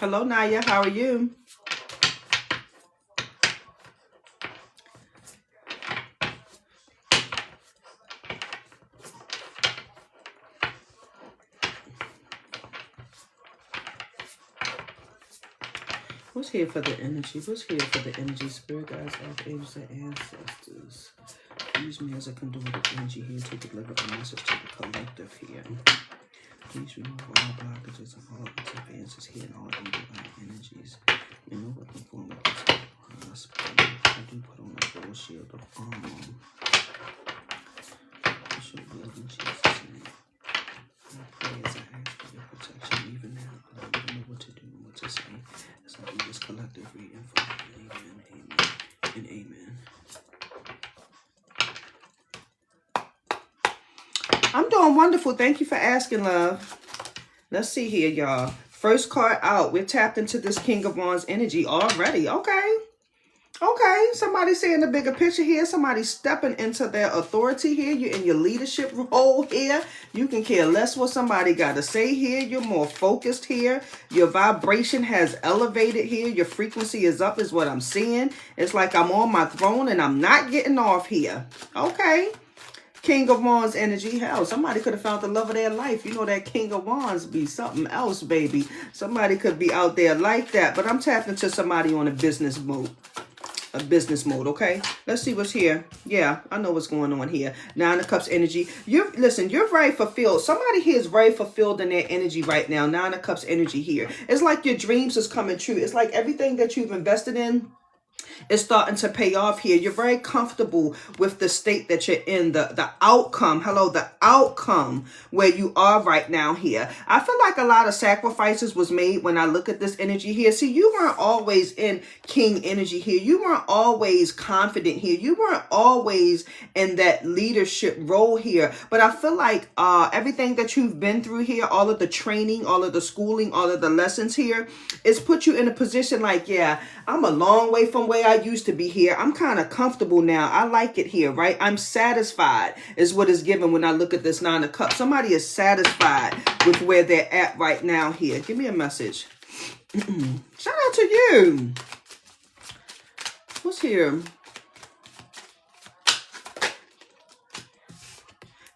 Hello, Naya. How are you? What's here for the energy? What's here for the energy? Spirit guides, archangels, and ancestors. Use me as a conduit of energy here to deliver a message to the collective here. Please remove all blockages and all interferences here and all evil energies. You know what the form of this hospital. I do put on a full shield of armor. I should be in Jesus' name. I pray as I ask for your protection even now. I don't even know what to do and what to say. As I do this collective reading for you. Amen, amen, and amen. I'm doing wonderful. Thank you for asking, love. Let's see here, y'all. First card out. We're tapped into this King of Wands energy already. Okay. Okay. Somebody saying the bigger picture here. Somebody stepping into their authority here. You're in your leadership role here. You can care less what somebody got to say here. You're more focused here. Your vibration has elevated here. Your frequency is up is what I'm seeing. It's like I'm on my throne and I'm not getting off here. Okay. King of Wands energy. Hell, somebody could have found the love of their life. You know that King of Wands be something else, baby. Somebody could be out there like that. But I'm tapping into somebody on a business mode. Okay? Let's see what's here. Yeah, I know what's going on here. Nine of Cups energy. Listen, you're very fulfilled. Somebody here is very fulfilled in their energy right now. Nine of Cups energy here. It's like your dreams is coming true. It's like everything that you've invested in is starting to pay off here. You're very comfortable with the state that you're in, the outcome. Hello, the outcome where you are right now here. I feel like a lot of sacrifices was made when I look at this energy here. See, you weren't always in king energy here. You weren't always confident here. You weren't always in that leadership role here. But I feel like everything that you've been through here, all of the training, all of the schooling, all of the lessons here, it's put you in a position like, yeah, I'm a long way from where I used to be here. I'm kind of comfortable now. I like it here, right? I'm satisfied is what is given when I look at this Nine of Cups. Somebody is satisfied with where they're at right now here. Give me a message. Shout out to you. What's here?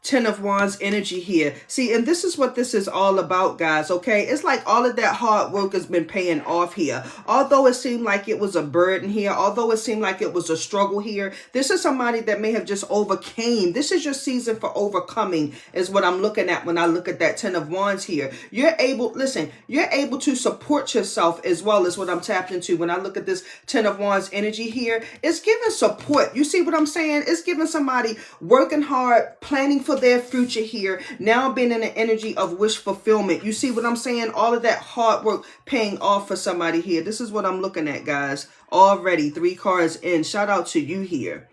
Ten of Wands energy here. See, and this is what this is all about, guys, okay? It's like all of that hard work has been paying off here. Although it seemed like it was a burden here, although it seemed like it was a struggle here, this is somebody that may have just overcame. This is your season for overcoming is what I'm looking at when I look at that Ten of Wands here. You're able, listen, you're able to support yourself as well as what I'm tapped into when I look at this Ten of Wands energy here. It's giving support. You see what I'm saying? It's giving somebody working hard, planning for their future here, now being in the energy of wish fulfillment. You see what I'm saying? All of that hard work paying off for somebody here. This is what I'm looking at, guys. Already 3 cards in. Shout out to you here.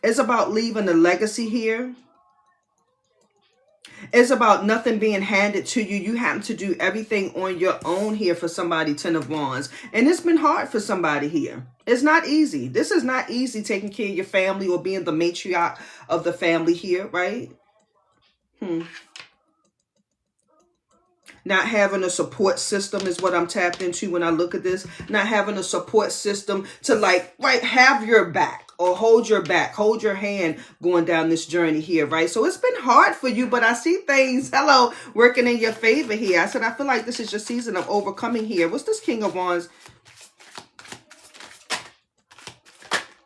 It's about leaving a legacy here. It's about nothing being handed to you. You have to do everything on your own here for somebody, Ten of Wands. And it's been hard for somebody here. It's not easy. This is not easy taking care of your family or being the matriarch of the family here, right? Not having a support system is what I'm tapped into when I look at this. Not having a support system to like, right, have your back or hold your back, hold your hand going down this journey here, right? So it's been hard for you, but I see things, hello, working in your favor here. I said, I feel like this is your season of overcoming here. What's this King of Wands?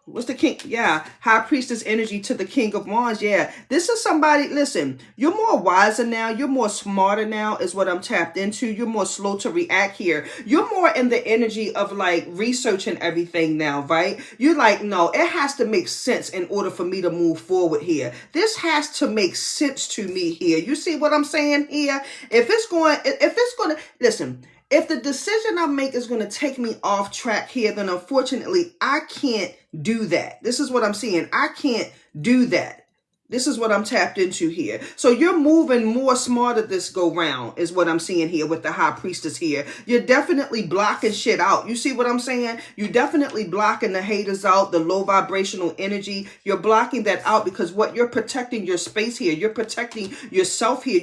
What's the king? Yeah, High Priestess energy to the King of Wands. Yeah, this is somebody, listen, you're more wiser now. You're more smarter now is what I'm tapped into. You're more slow to react here. You're more in the energy of like researching everything now, right? You're like, no, it has to make sense in order for me to move forward here. This has to make sense to me here. You see what I'm saying here? If it's going to, listen, if the decision I make is going to take me off track here, then unfortunately, I can't do that. This is what I'm seeing. I can't do that. This is what I'm tapped into here. So you're moving more smarter this go round is what I'm seeing here with the high priestess here. You're definitely blocking shit out. You see what I'm saying? You're definitely blocking the haters out, the low vibrational energy. You're blocking that out because what you're protecting your space here. You're protecting yourself here.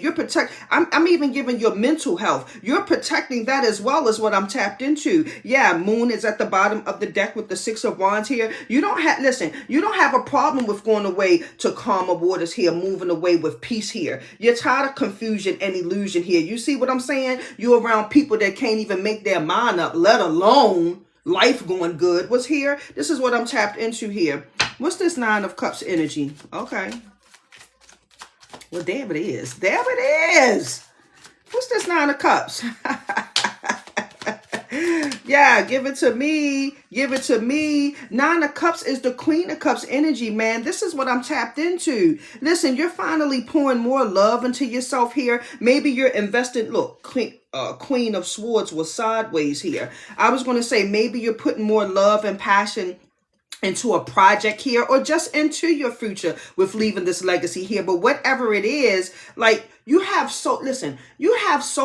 I'm even giving your mental health. You're protecting that as well as what I'm tapped into. Yeah, moon is at the bottom of the deck with the 6 of Wands here. You don't have a problem with going away to calmer waters here, moving away with peace here. You're tired of confusion and illusion here. You see what I'm saying? You're around people that can't even make their mind up, let alone life going good. What's here? This is what I'm tapped into here. What's this 9 of Cups energy? Okay. Well, there it is. There it is. What's this 9 of Cups? Yeah, give it to me. Give it to me. 9 of Cups is the Queen of Cups energy, man. This is what I'm tapped into. Listen, you're finally pouring more love into yourself here. Maybe you're investing. Look, Queen of Swords was sideways here. I was going to say maybe you're putting more love and passion into a project here or just into your future with leaving this legacy here. But whatever it is, like you have so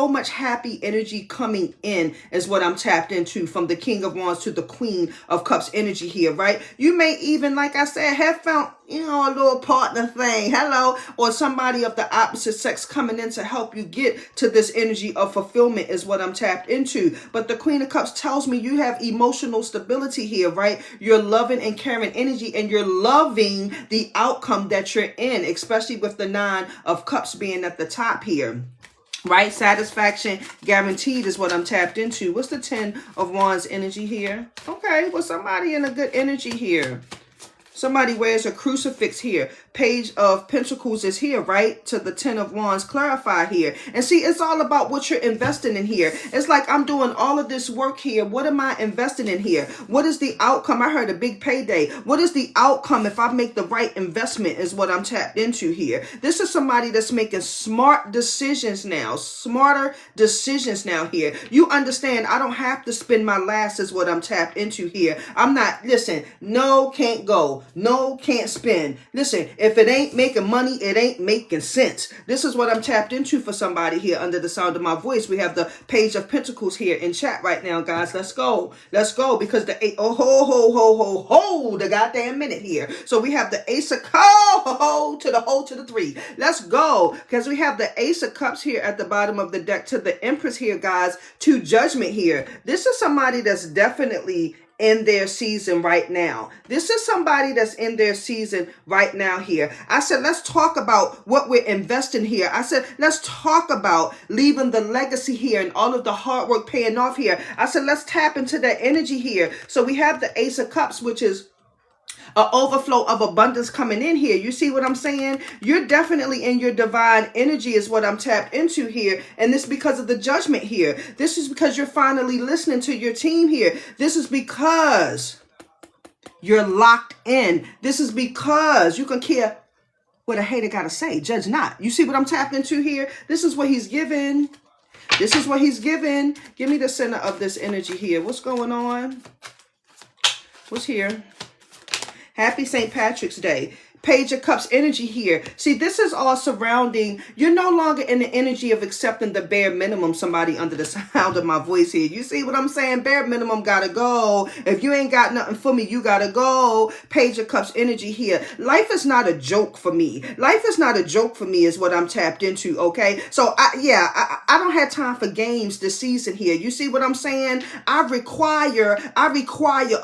much happy energy coming in is what I'm tapped into from the King of Wands to the Queen of Cups energy here, right? You may even, like I said, have found, a little partner thing, hello, or somebody of the opposite sex coming in to help you get to this energy of fulfillment is what I'm tapped into. But the Queen of Cups tells me you have emotional stability here, right? You're loving and caring energy and you're loving the outcome that you're in, especially with the 9 of Cups being at the top here. Right? Satisfaction guaranteed is what I'm tapped into. What's the 10 of Wands energy here? Okay, well, somebody in a good energy here. Somebody wears a crucifix here. Page of Pentacles is here, right? To the 10 of Wands, clarify here. And see, it's all about what you're investing in here. It's like I'm doing all of this work here. What am I investing in here? What is the outcome? I heard a big payday. What is the outcome if I make the right investment is what I'm tapped into here. This is somebody that's making smart decisions now. Smarter decisions now here. You understand, I don't have to spend my last is what I'm tapped into here. I'm not, listen, no, can't go. No, can't spend. Listen, if it ain't making money, it ain't making sense. This is what I'm tapped into for somebody here under the sound of my voice. We have the Page of Pentacles here in chat right now, guys. Let's go. Let's go because the the goddamn minute here. So we have the Ace of Cups to the 3. Let's go because we have the Ace of Cups here at the bottom of the deck to the Empress here, guys, to Judgment here. This is somebody that's definitely in their season right now. This is somebody that's in their season right now here. I said, let's talk about what we're investing here. I said, let's talk about leaving the legacy here and all of the hard work paying off here. I said, let's tap into that energy here. So we have the Ace of Cups, which is an overflow of abundance coming in here. You see what I'm saying? You're definitely in your divine energy is what I'm tapped into here. And this is because of the Judgment here. This is because you're finally listening to your team here. This is because you're locked in. This is because you can care what a hater got to say. Judge not. You see what I'm tapped into here? This is what he's given. This is what he's given. Give me the center of this energy here. What's going on? What's here? Happy St. Patrick's Day. Page of Cups energy here. See, this is all surrounding. You're no longer in the energy of accepting the bare minimum. Somebody under the sound of my voice here. You see what I'm saying? Bare minimum gotta go. If you ain't got nothing for me, you gotta go. Page of Cups energy here. Life is not a joke for me. Life is not a joke for me is what I'm tapped into, okay? So, I don't have time for games this season here. You see what I'm saying? I require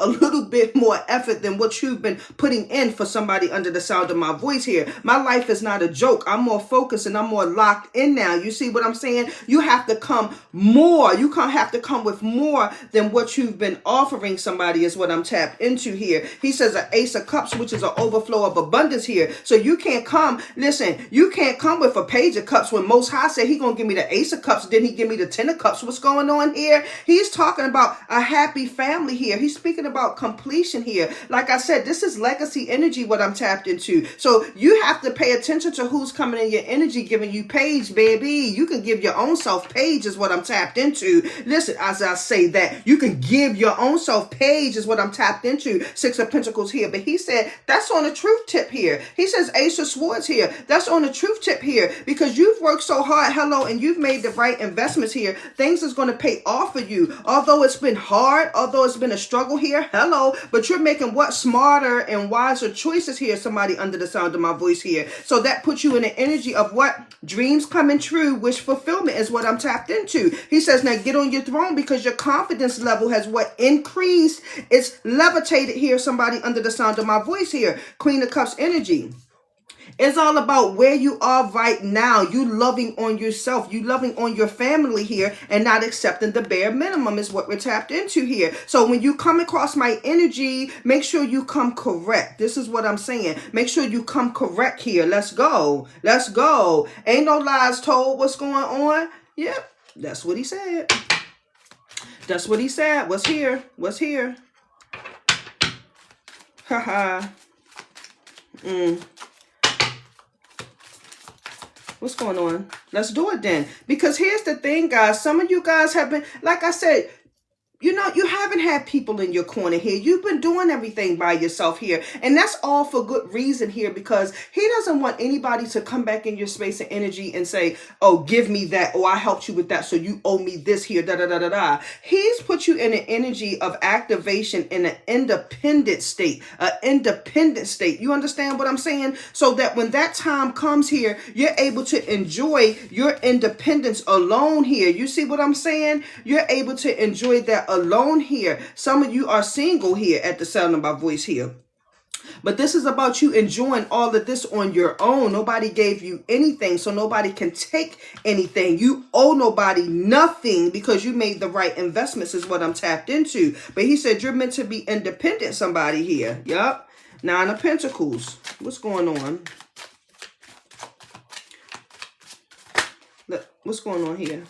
a little bit more effort than what you've been putting in for somebody under the sound of my voice here. My life is not a joke. I'm more focused and I'm more locked in now. You see what I'm saying? You have to come more. You have to come with more than what you've been offering somebody is what I'm tapped into here. He says an Ace of Cups, which is an overflow of abundance here. So you can't come, listen, you can't come with a Page of Cups when Most High said he gonna give me the Ace of Cups, then he give me the 10 of Cups. What's going on here? He's talking about a happy family here. He's speaking about completion here. Like I said, this is legacy energy what I'm tapped into. into. So you have to pay attention to who's coming in your energy, giving you page, baby. You can give your own self page is what I'm tapped into. Listen, as I say that, you can give your own self page is what I'm tapped into. Six of Pentacles here. But he said, that's on the truth tip here. He says Ace of Swords here. That's on the truth tip here, because you've worked so hard, hello, and you've made the right investments here. Things is going to pay off for you. Although it's been hard, although it's been a struggle here, hello, but you're making what? Smarter and wiser choices here, somebody under the sound of my voice here. So that puts you in the energy of what? Dreams coming true, wish fulfillment is what I'm tapped into. He says, now get on your throne, because your confidence level has what? Increased. It's levitated here, somebody under the sound of my voice here. Queen of Cups energy. It's all about where you are right now. You loving on yourself. You loving on your family here and not accepting the bare minimum is what we're tapped into here. So when you come across my energy, make sure you come correct. This is what I'm saying. Make sure you come correct here. Let's go. Let's go. Ain't no lies told. What's going on? Yep. That's what he said. That's what he said. What's here? What's here? Haha. What's going on? Let's do it then. Because here's the thing, guys. Some of you guys have been, like I said, you know, you haven't had people in your corner here. You've been doing everything by yourself here. And that's all for good reason here, because he doesn't want anybody to come back in your space and energy and say, oh, give me that. Oh, I helped you with that, so you owe me this here, da da da da da. He's put you in an energy of activation in an independent state, You understand what I'm saying? So that when that time comes here, you're able to enjoy your independence alone here. You see what I'm saying? You're able to enjoy that alone here. Some of you are single here at the sound of my voice here. But this is about you enjoying all of this on your own. Nobody gave you anything, so nobody can take anything. You owe nobody nothing because you made the right investments is what I'm tapped into. But he said you're meant to be independent, somebody here. Yup. Nine of Pentacles. What's going on? Look, what's going on here?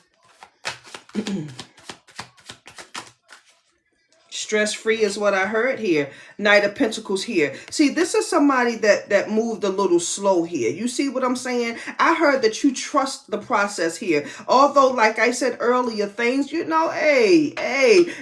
Stress-free is what I heard here. Knight of Pentacles here. See, this is somebody that moved a little slow here. You see what I'm saying? I heard that you trust the process here. Although, like I said earlier, things, you know, hey,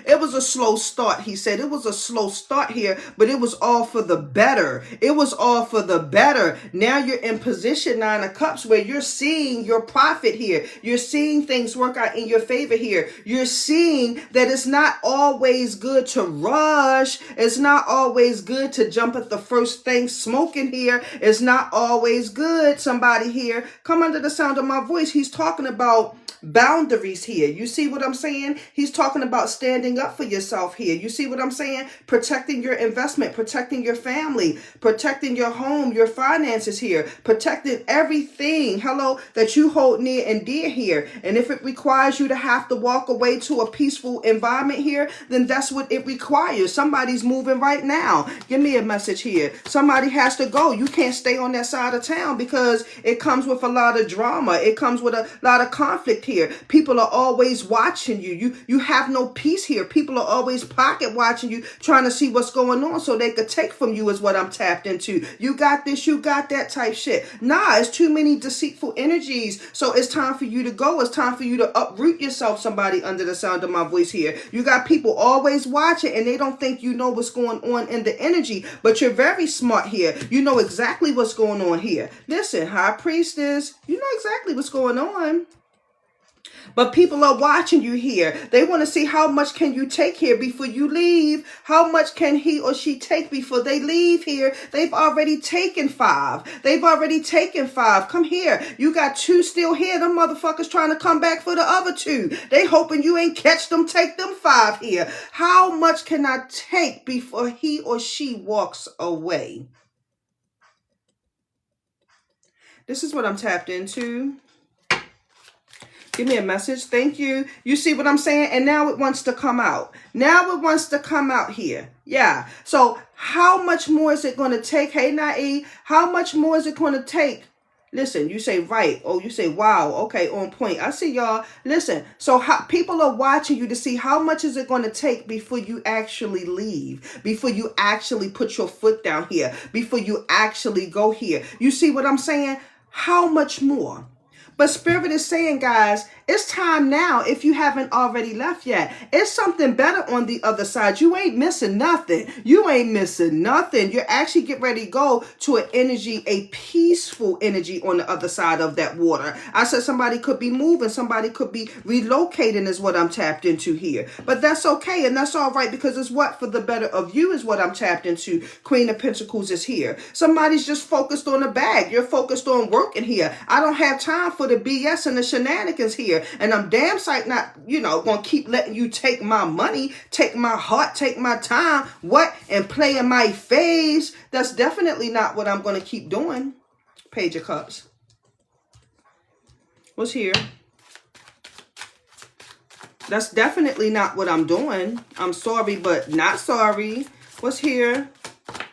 it was a slow start. He said it was a slow start here, but it was all for the better. It was all for the better. Now you're in position, Nine of Cups, where you're seeing your profit here. You're seeing things work out in your favor here. You're seeing that it's not always good to rush. It's not always good to jump at the first thing smoking here. It's not always good, somebody here. Come under the sound of my voice. He's talking about boundaries here. You see what I'm saying? He's talking about standing up for yourself here. You see what I'm saying? Protecting your investment, protecting your family, protecting your home, your finances here, protecting everything, hello, that you hold near and dear here. And if it requires you to have to walk away to a peaceful environment here, then that's what it requires. Somebody's moving right now. Give me a message here. Somebody has to go. You can't stay on that side of town because it comes with a lot of drama. It comes with a lot of conflict here. People are always watching you. You have no peace here. People are always pocket watching you, trying to see what's going on so they could take from you is what I'm tapped into. You got this, you got that type shit. Nah, it's too many deceitful energies. So it's time for you to go. It's time for you to uproot yourself, somebody under the sound of my voice here. You got people always watching and they don't think you know what's going on in the energy, but you're very smart here. You know exactly what's going on here. Listen, High Priestess, you know exactly what's going on. But people are watching you here. They want to see how much can you take here before you leave. How much can he or she take before they leave here? They've already taken 5. They've already taken 5. Come here. You got 2 still here. Them motherfuckers trying to come back for the other 2. They hoping you ain't catch them. Take them 5 here. How much can I take before he or she walks away? This is what I'm tapped into. Give me a message. Thank you. You see what I'm saying? And now it wants to come out. Now it wants to come out here. Yeah. So how much more is it going to take? Hey, Nai, how much more is it going to take Listen, you say right. Oh, you say wow. Okay, on point. I see y'all. Listen, so how, people are watching you to see how much is it going to take before you actually leave, before you actually put your foot down here, before you actually go here. You see what I'm saying? How much more? But Spirit is saying, guys, it's time now if you haven't already left yet. It's something better on the other side. You ain't missing nothing. You ain't missing nothing. You're actually getting ready to go to an energy, a peaceful energy on the other side of that water. I said somebody could be moving. Somebody could be relocating is what I'm tapped into here. But that's okay. And that's all right because it's what for the better of you is what I'm tapped into. Queen of Pentacles is here. Somebody's just focused on the bag. You're focused on working here. I don't have time for the BS and the shenanigans here. And I'm damn sight not, going to keep letting you take my money, take my heart, take my time, and play in my face. That's definitely not what I'm going to keep doing. Page of Cups. What's here? That's definitely not what I'm doing. I'm sorry, but not sorry. What's here?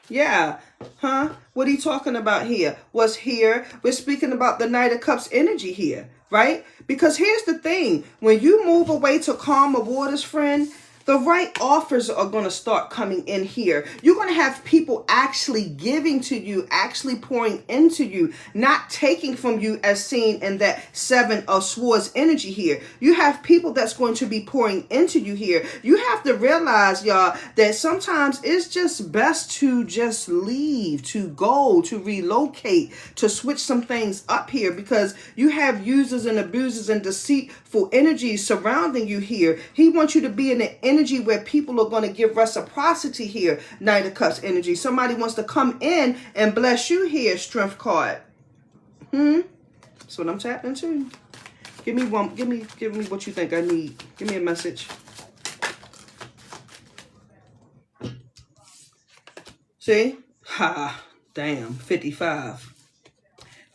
Yeah. Huh? What are you talking about here? What's here? We're speaking about the Knight of Cups energy here, right? Because here's the thing. When you move away to calmer waters, friend, the right offers are going to start coming in here. You're going to have people actually giving to you, actually pouring into you, not taking from you as seen in that Seven of Swords energy here. You have people that's going to be pouring into you here. You have to realize, y'all, that sometimes it's just best to just leave, to go, to relocate, to switch some things up here because you have users and abusers and deceitful energies surrounding you here. He wants you to be in an energy where people are going to give reciprocity here. Knight of Cups energy. Somebody wants to come in and bless you here. Strength card. That's what I'm tapping into. Give me one. Give me what you think I need. Give me a message. See? Ha. Damn. 55.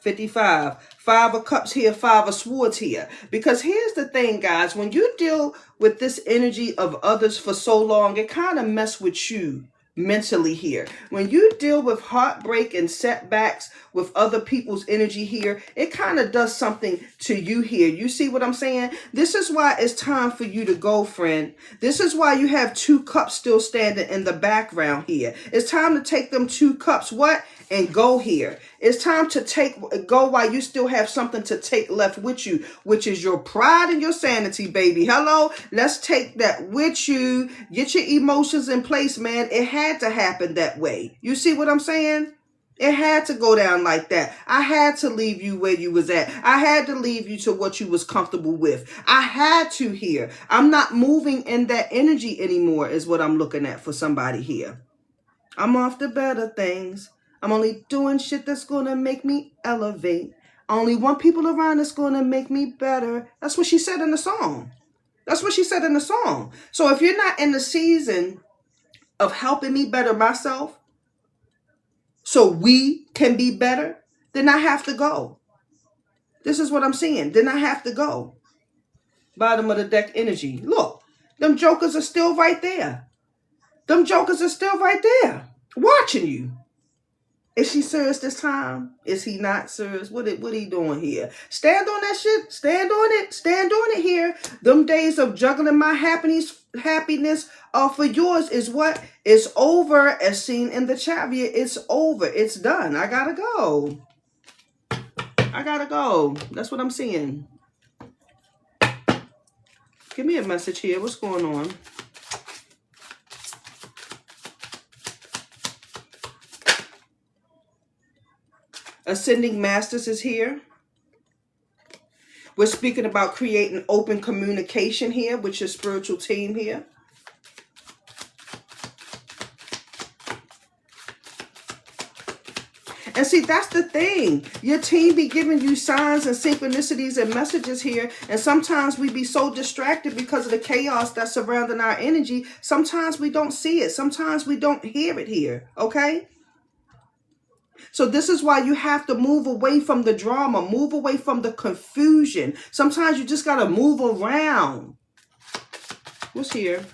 55. Five of Cups here, Five of Swords here. Because here's the thing, guys. When you deal with this energy of others for so long, it kind of messes with you mentally here. When you deal with heartbreak and setbacks with other people's energy here, it kind of does something to you here. You see what I'm saying? This is why it's time for you to go, friend. This is why you have 2 cups still standing in the background here. It's time to take them 2 cups, and go here. It's time to go while you still have something to take left with you, which is your pride and your sanity, baby. Hello? Let's take that with you. Get your emotions in place, man. It had to happen that way. You see what I'm saying? It had to go down like that. I had to leave you where you was at. I had to leave you to what you was comfortable with. I had to here. I'm not moving in that energy anymore is what I'm looking at for somebody here. I'm off to better things. I'm only doing shit that's going to make me elevate. I only want people around that's going to make me better. That's what she said in the song. That's what she said in the song. So if you're not in the season of helping me better myself so we can be better, then I have to go. This is what I'm saying. Then I have to go. Bottom of the deck energy. Look, them jokers are still right there. Them jokers are still right there watching you. Is she serious this time? Is he not serious? What he doing here? Stand on that shit. Stand on it. Stand on it here. Them days of juggling my happiness for yours is what? It's over as seen in the Chariot. It's over. It's done. I gotta go. I gotta go. That's what I'm seeing. Give me a message here. What's going on? Ascending Masters is here. We're speaking about creating open communication here with your spiritual team here. And see, that's the thing. Your team be giving you signs and synchronicities and messages here. And sometimes we be so distracted because of the chaos that's surrounding our energy. Sometimes we don't see it. Sometimes we don't hear it here. Okay? So this is why you have to move away from the drama, move away from the confusion. Sometimes you just got to move around. What's here?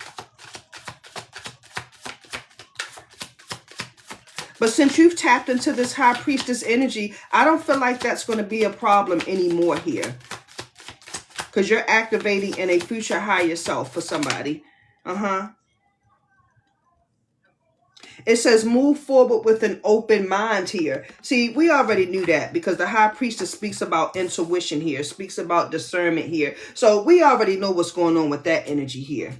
But since you've tapped into this high priestess energy, I don't feel like that's going to be a problem anymore here. Because you're activating in a future higher self for somebody. It says move forward with an open mind here. See, we already knew that because the high priestess speaks about intuition here, speaks about discernment here. So we already know what's going on with that energy here.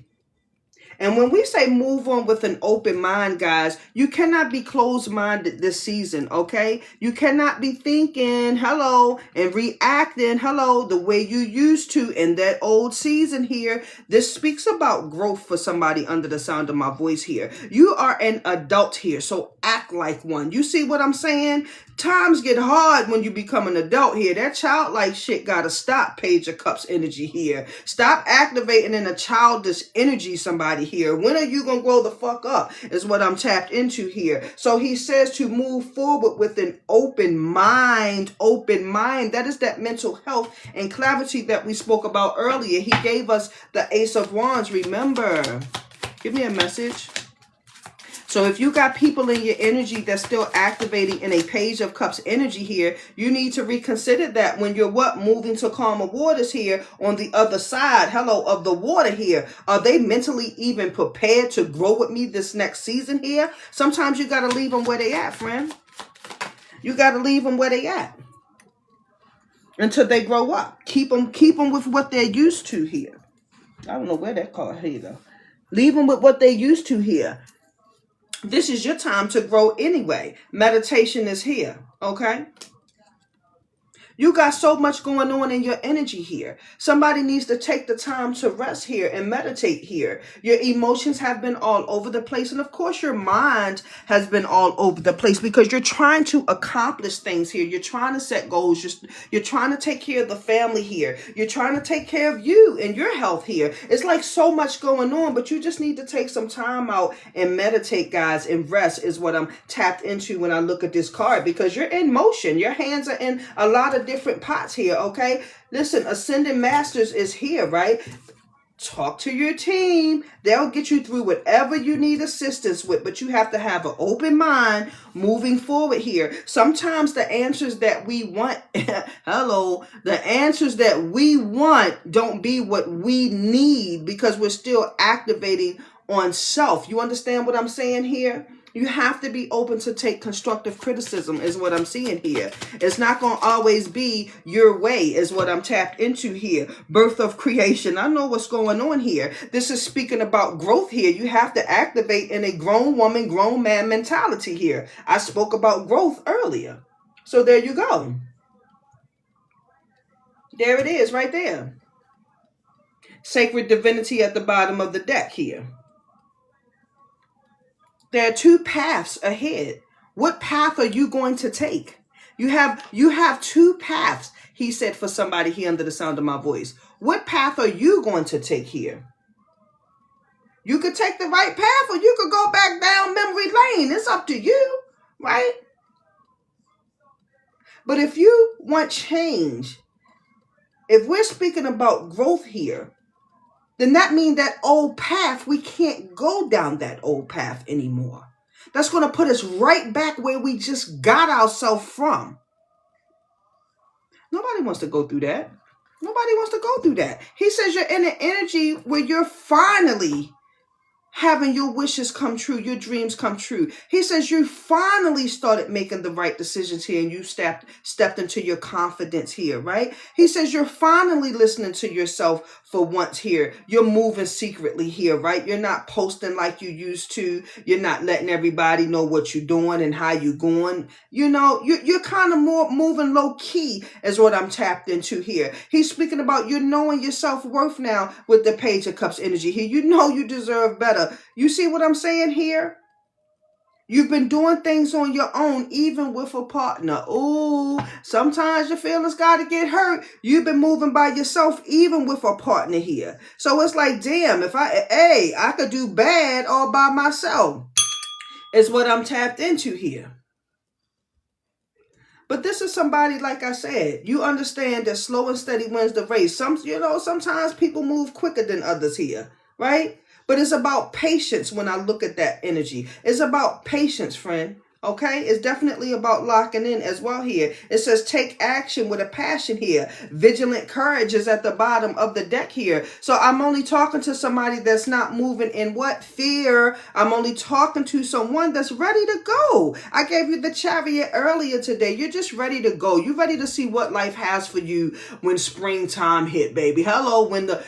And when we say move on with an open mind, guys, you cannot be closed-minded this season, okay? You cannot be thinking, hello, and reacting, hello, the way you used to in that old season here. This speaks about growth for somebody under the sound of my voice here. You are an adult here, so act like one. You see what I'm saying? Times get hard when you become an adult here. That childlike shit gotta stop, Page of Cups energy here. Stop activating in a childish energy, somebody here. When are you gonna grow the fuck up is what I'm tapped into here. So he says to move forward with an open mind. Open mind. That is that mental health and clarity that we spoke about earlier. He gave us the Ace of Wands. Remember. Give me a message. So if you got people in your energy that's still activating in a Page of Cups energy here, you need to reconsider that when you're moving to calmer waters here on the other side, hello, of the water here. Are they mentally even prepared to grow with me this next season here? Sometimes you got to leave them where they at, friend. You got to leave them where they at until they grow up. Keep them with what they're used to here. I don't know where that card, here you go. Leave them with what they're used to here. This is your time to grow anyway. Meditation is here, okay? You got so much going on in your energy here. Somebody needs to take the time to rest here and meditate here. Your emotions have been all over the place. And of course, your mind has been all over the place because you're trying to accomplish things here. You're trying to set goals. You're trying to take care of the family here. You're trying to take care of you and your health here. It's like so much going on, but you just need to take some time out and meditate, guys, and rest is what I'm tapped into when I look at this card because you're in motion. Your hands are in a lot of different pots here, okay? Listen, Ascending Masters is here, right? Talk to your team. They'll get you through whatever you need assistance with, but you have to have an open mind moving forward here. Sometimes the answers that we want, hello, the answers that we want don't be what we need because we're still activating on self. You understand what I'm saying here? You have to be open to take constructive criticism is what I'm seeing here. It's not going to always be your way is what I'm tapped into here. Birth of creation. I know what's going on here. This is speaking about growth here. You have to activate in a grown woman, grown man mentality here. I spoke about growth earlier. So there you go. There it is right there. Sacred divinity at the bottom of the deck here. There are two paths ahead. What path are you going to take? You have two paths, he said for somebody here under the sound of my voice. What path are you going to take here? You could take the right path or you could go back down memory lane. It's up to you, right? But if you want change, if we're speaking about growth here, then that means that old path, we can't go down that old path anymore. That's going to put us right back where we just got ourselves from. Nobody wants to go through that. Nobody wants to go through that. He says you're in an energy where you're finally having your wishes come true, your dreams come true. He says you finally started making the right decisions here and you stepped into your confidence here, right? He says you're finally listening to yourself for once here. You're moving secretly here, right? You're not posting like you used to. You're not letting everybody know what you're doing and how you're going. You know, you're kind of more moving low key is what I'm tapped into here. He's speaking about you knowing your self-worth now with the Page of Cups energy here. You know you deserve better. You see what I'm saying here? You've been doing things on your own, even with a partner. Ooh, sometimes your feelings got to get hurt. You've been moving by yourself, even with a partner here. So it's like, damn, if I could do bad all by myself. Is what I'm tapped into here. But this is somebody, like I said, you understand that slow and steady wins the race. Sometimes people move quicker than others here, right? But it's about patience when I look at that energy. It's about patience, friend. Okay, it's definitely about locking in as well here. It says take action with a passion here. Vigilant courage is at the bottom of the deck here. So I'm only talking to somebody that's not moving in what? Fear. I'm only talking to someone that's ready to go. I gave you the Chariot earlier today. You're just ready to go. You're ready to see what life has for you when springtime hit, baby. Hello, when the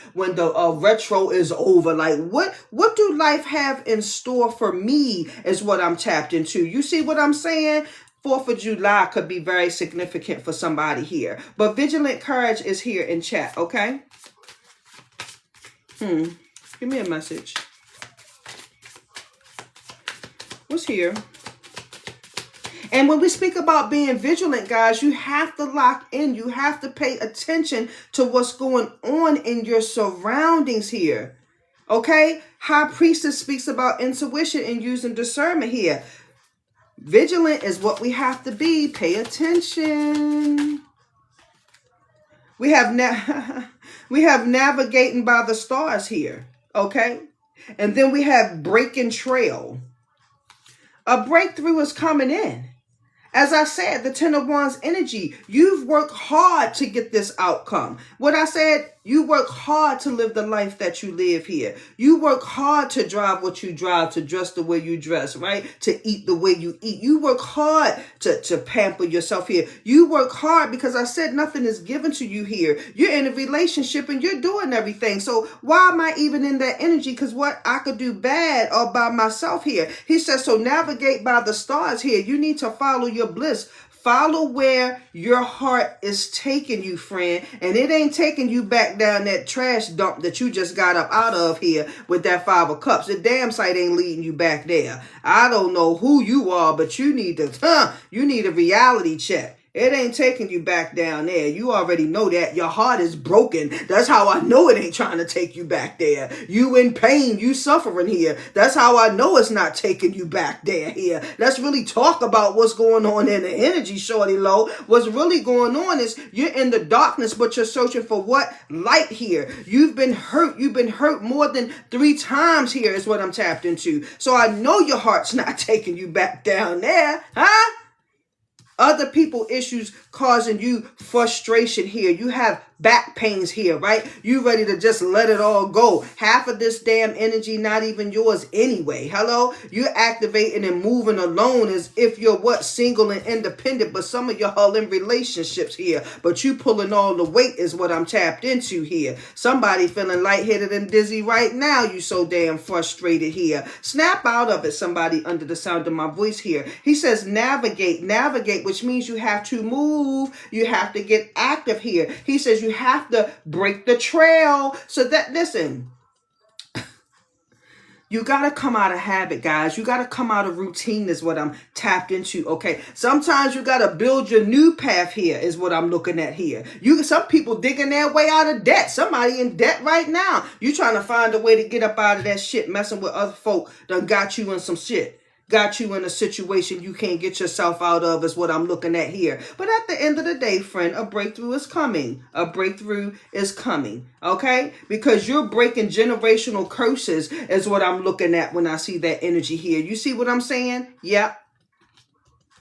retro is over. Like what do life have in store for me is what I'm tapped into. You see what I'm saying? 4th of July could be very significant for somebody here. But vigilant courage is here in chat, okay? Give me a message. What's here? And when we speak about being vigilant, guys, you have to lock in. You have to pay attention to what's going on in your surroundings here. Okay? High Priestess speaks about intuition and using discernment here. Vigilant is what we have to be. Pay attention. We have navigating by the stars here. Okay? And then we have breaking trail. A breakthrough is coming in. As I said, the 10 of Wands energy, you've worked hard to get this outcome. What I said, you work hard to live the life that you live here. You work hard to drive what you drive, to dress the way you dress, right? To eat the way you eat. You work hard to pamper yourself here. You work hard because I said nothing is given to you here. You're in a relationship and you're doing everything. So why am I even in that energy? Because what I could do bad all by myself here. He says, so navigate by the stars here. You need to follow your bliss. Follow where your heart is taking you, friend. And it ain't taking you back down that trash dump that you just got up out of here with that 5 of Cups. The damn sight ain't leading you back there. I don't know who you are, but you need a reality check. It ain't taking you back down there. You already know that. Your heart is broken. That's how I know it ain't trying to take you back there. You in pain. You suffering here. That's how I know it's not taking you back there here. Let's really talk about what's going on in the energy, shorty low. What's really going on is you're in the darkness, but you're searching for what? Light here. You've been hurt. You've been hurt more than 3 times here is what I'm tapped into. So I know your heart's not taking you back down there. Huh? Other people issues causing you frustration here. You have back pains here, right? You ready to just let it all go. Half of this damn energy not even yours anyway. Hello? You're activating and moving alone as if you're what? Single and independent. But some of y'all in relationships here. But you pulling all the weight is what I'm tapped into here. Somebody feeling lightheaded and dizzy right now. You so damn frustrated here. Snap out of it, somebody under the sound of my voice here. He says navigate, which means you have to move. You have to get active here. He says you have to break the trail. So that, listen, you got to come out of habit, guys. You got to come out of routine is what I'm tapped into, okay? Sometimes you got to build your new path here is what I'm looking at here. Some people digging their way out of debt. Somebody in debt right now. You trying to find a way to get up out of that shit, messing with other folk done got you in some shit. Got you in a situation you can't get yourself out of is what I'm looking at here. But at the end of the day, friend, a breakthrough is coming. A breakthrough is coming, okay? Because you're breaking generational curses is what I'm looking at when I see that energy here. You see what I'm saying? Yep.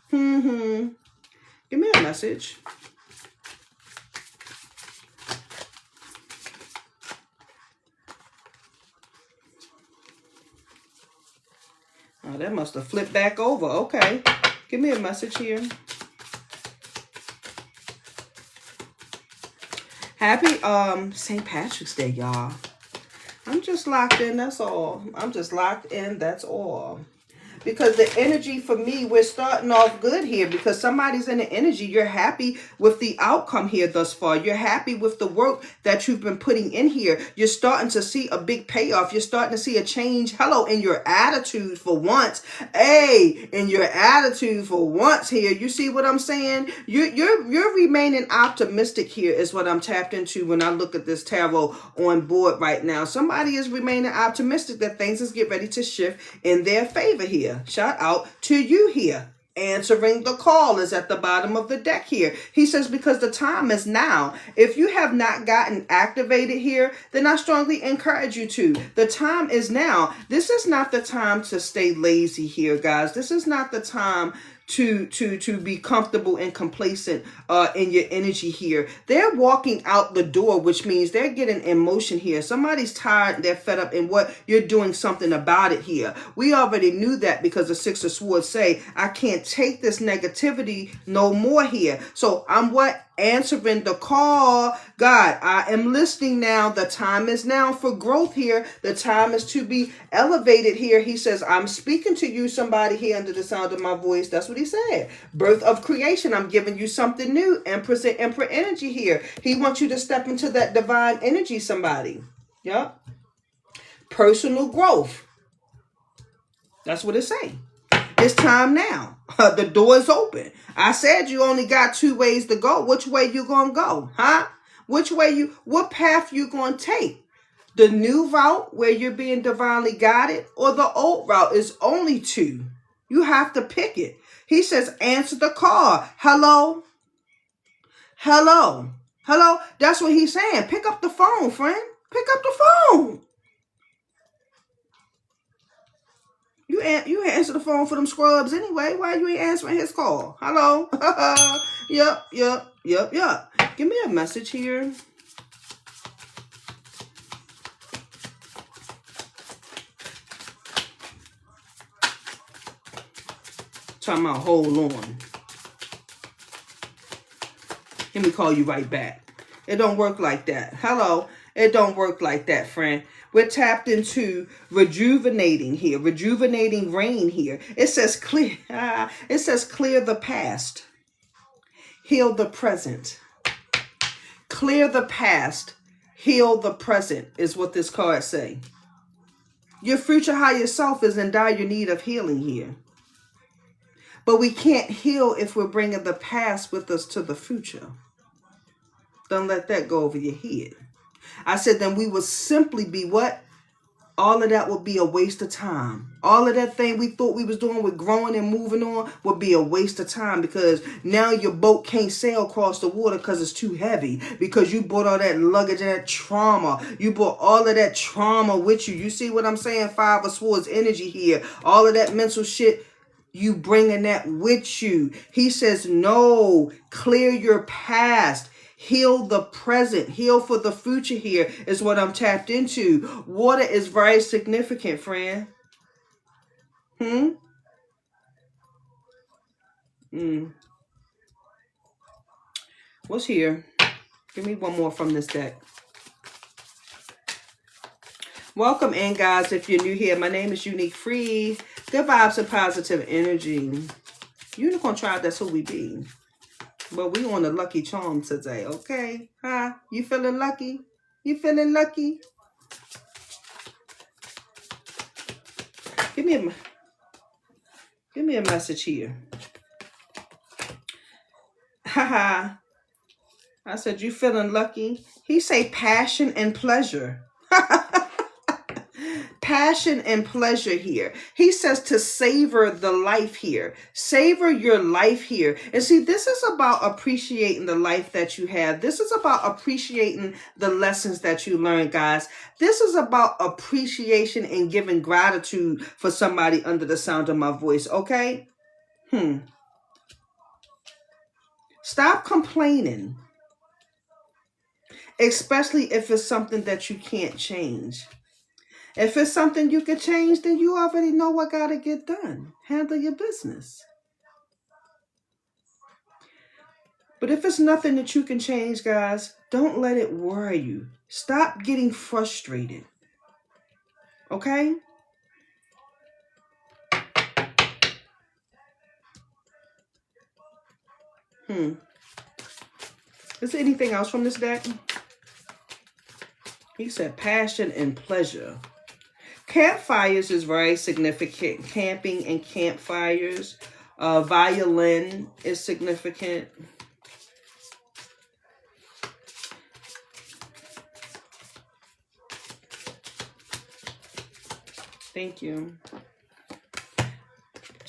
Give me a message. Oh, that must have flipped back over. Okay. Give me a message here. Happy St. Patrick's Day, y'all. I'm just locked in, that's all. I'm just locked in, that's all. Because the energy for me, we're starting off good here because somebody's in the energy. You're happy with the outcome here thus far. You're happy with the work that you've been putting in here. You're starting to see a big payoff. You're starting to see a change, in your attitude for once. Hey, in your attitude for once here. You see what I'm saying? You're remaining optimistic here is what I'm tapped into when I look at this tarot on board right now. Somebody is remaining optimistic that things is get ready to shift in their favor here. Shout out to you here. Answering the call is at the bottom of the deck here. He says, because the time is now. If you have not gotten activated here, then I strongly encourage you to. The time is now. This is not the time to stay lazy here, guys. This is not the time to be comfortable and complacent in your energy here. They're walking out the door, which means they're getting emotion here. Somebody's tired, they're fed up, and what you're doing something about it here. We already knew that because the Six of Swords say, I can't take this negativity no more here. So I'm what? Answering the call. God, I am listening now. The time is now for growth here. The time is to be elevated here. He says, I'm speaking to you, somebody here under the sound of my voice. That's what he said. Birth of creation. I'm giving you something new. Empress and Emperor energy here. He wants you to step into that divine energy, somebody. Yep. Personal growth. That's what it's saying. It's time now. The door is open. I said you only got 2 ways to go. Which way you gonna go? Huh? What path you gonna take? The new route where you're being divinely guided, or the old route? Is only 2. You have to pick it. He says, answer the call. Hello? Hello? Hello? That's what he's saying. Pick up the phone, friend. Pick up the phone. You answer the phone for them scrubs anyway. Why you ain't answering his call? Hello? Yep. Give me a message here. Talking about hold on. Let me call you right back. It don't work like that. Hello? It don't work like that, friend. We're tapped into rejuvenating here. Rejuvenating rain here. It says clear. It says clear the past. Heal the present. Clear the past. Heal the present is what this card say. Your future higher self is in dire need of healing here. But we can't heal if we're bringing the past with us to the future. Don't let that go over your head. I said then we will simply be what? All of that would be a waste of time. All of that thing we thought we was doing with growing and moving on would be a waste of time, because now your boat can't sail across the water because it's too heavy, because you brought all that luggage and that trauma. You brought all of that trauma with you. You see what I'm saying? 5 of Swords energy here. All of that mental shit, you bringing that with you. He says, no, clear your past. Heal the present. Heal for the future here is what I'm tapped into. Water is very significant, friend. What's here? Give me one more from this deck. Welcome in, guys. If you're new here, my name is UniqFre. Good vibes and positive energy. Unicorn Tribe, that's who we be. But we on a lucky charm today, okay? Huh? You feeling lucky? You feeling lucky? Give me a message here. Haha. I said, you feeling lucky? He say passion and pleasure. Passion and pleasure here. He says to savor the life here. Savor your life here. And see, this is about appreciating the life that you have. This is about appreciating the lessons that you learn, guys. This is about appreciation and giving gratitude for somebody under the sound of my voice, okay? Stop complaining. Especially if it's something that you can't change. If it's something you can change, then you already know what got to get done. Handle your business. But if it's nothing that you can change, guys, don't let it worry you. Stop getting frustrated. Okay? Is there anything else from this deck? He said passion and pleasure. Campfires is very significant. Camping and campfires. Violin is significant. Thank you.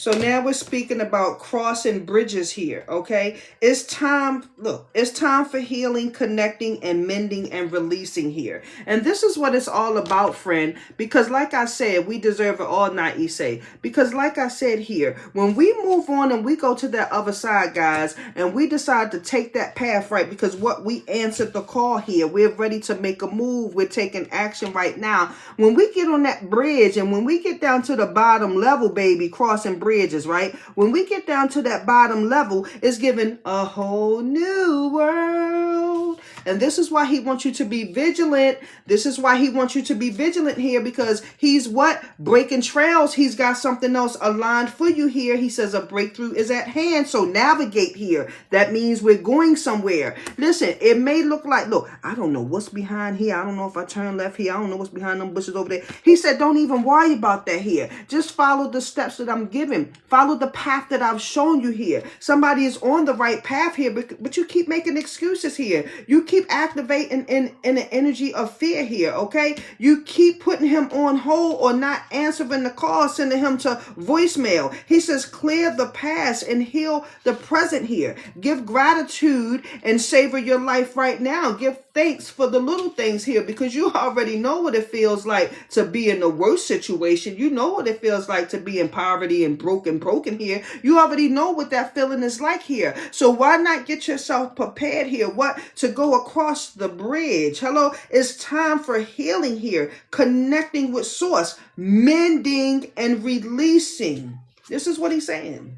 So now we're speaking about crossing bridges here, okay? It's time, look, it's time for healing, connecting, and mending and releasing here. And this is what it's all about, friend, because like I said, we deserve it all night, Issei. Because like I said here, when we move on and we go to that other side, guys, and we decide to take that path, right, because what we answered the call here, we're ready to make a move, we're taking action right now. When we get on that bridge and when we get down to the bottom level, baby, crossing bridges, right? When we get down to that bottom level, it's giving a whole new world. And this is why he wants you to be vigilant. This is why he wants you to be vigilant here, because he's what? Breaking trails. He's got something else aligned for you here. He says a breakthrough is at hand. So navigate here. That means we're going somewhere. Listen, it may look like, look, I don't know what's behind here. I don't know if I turn left here. I don't know what's behind them bushes over there. He said, don't even worry about that here. Just follow the steps that I'm giving. Follow the path that I've shown you here. Somebody is on the right path here, but you keep making excuses here. You keep activating in an energy of fear here, okay? You keep putting him on hold or not answering the call, sending him to voicemail. He says, clear the past and heal the present here. Give gratitude and savor your life right now. Give thanks for the little things here, because you already know what it feels like to be in the worst situation. You know what it feels like to be in poverty and broken here. You already know what that feeling is like here. So why not get yourself prepared here? What? To go across the bridge. Hello? It's time for healing here. Connecting with source. Mending and releasing. This is what he's saying.